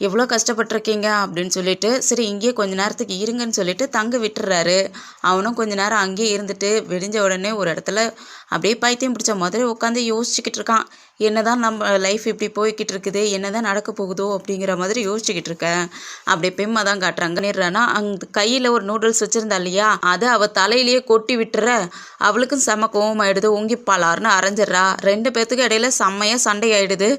எவ்வளோ கஷ்டப்பட்டிருக்கீங்க அப்படின்னு சொல்லிட்டு, சரி இங்கேயே கொஞ்ச நேரத்துக்கு இருங்கன்னு சொல்லிட்டு தங்க விட்டுறாரு. அவனும் கொஞ்ச நேரம் அங்கேயே இருந்துட்டு விடிஞ்ச உடனே ஒரு இடத்துல அப்படியே பைத்தியம் பிடிச்ச மாதிரி உட்காந்து யோசிச்சுக்கிட்டு இருக்கான். என்னதான் நம்ம லைஃப் இப்படி போய்கிட்டு இருக்குது, என்னதான் நடக்க போகுதோ அப்படிங்கிற மாதிரி யோசிச்சுக்கிட்டு இருக்கேன். அப்படியே பெம்மை தான் காட்டுறாங்க. அங்க கையில ஒரு நூடுல்ஸ் வச்சிருந்தா இல்லையா, அதை அவ தலையிலேயே கொட்டி விட்டுற. அவளுக்கும் செம்ம கோவம் ஆயிடுது. ஓங்கி பலார்னு அரைஞ்சிட்றா. ரெண்டு பேர்த்துக்கு இடையில செம்மையா சண்டை ஆயிடுது.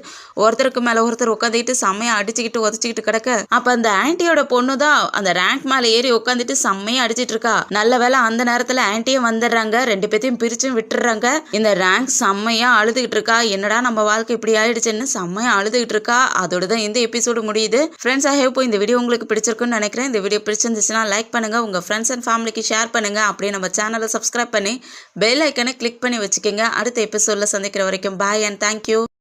ஒருத்தருக்கு மேல ஒருத்தர் உட்காந்துக்கிட்டு செம்மையா அடிச்சுக்கிட்டு உதச்சிக்கிட்டு கிடக்க, அப்ப அந்த ஆன்ட்டியோட பொண்ணு தான் அந்த ரேங்க் மேல ஏறி உட்காந்துட்டு செம்மையா அடிச்சிட்டு இருக்கா. நல்ல வேலை அந்த நேரத்துல ஆன்ட்டியும் வந்துடுறாங்க. ரெண்டு பேர்த்தையும் பிரிச்சும் விட்டுறாங்க. இந்த ரேங்க் செம்மையா அழுதுகிட்டு இருக்கா. என்னடா நம்ம வாழ்க்கை இப்படி ஆயிடுச்சுன்னு செம்மையா அழுதுகிட்டு இருக்கா. அதோட தான் இந்த எபிசோடு முடியுது. ஃப்ரெண்ட்ஸ், ஐ ஹோப் இந்த வீடியோ உங்களுக்கு பிடிச்சிருக்குன்னு நினைக்கிறேன். இந்த வீடியோ பிடிச்சிருந்துச்சுன்னா லைக் பண்ணுங்க, உங்க ஃப்ரெண்ட்ஸ் அண்ட் ஃபேமிலிக்கு ஷேர் பண்ணுங்க. அப்படியே நம்ம சேனலை சப்ஸ்கிரைப் பண்ணி பெல் ஐக்கனை கிளிக் பண்ணி வச்சுக்கோங்க. அடுத்த எபிசோட்ல சந்திக்கிற வரைக்கும் பாய் அண்ட் தேங்க்யூ.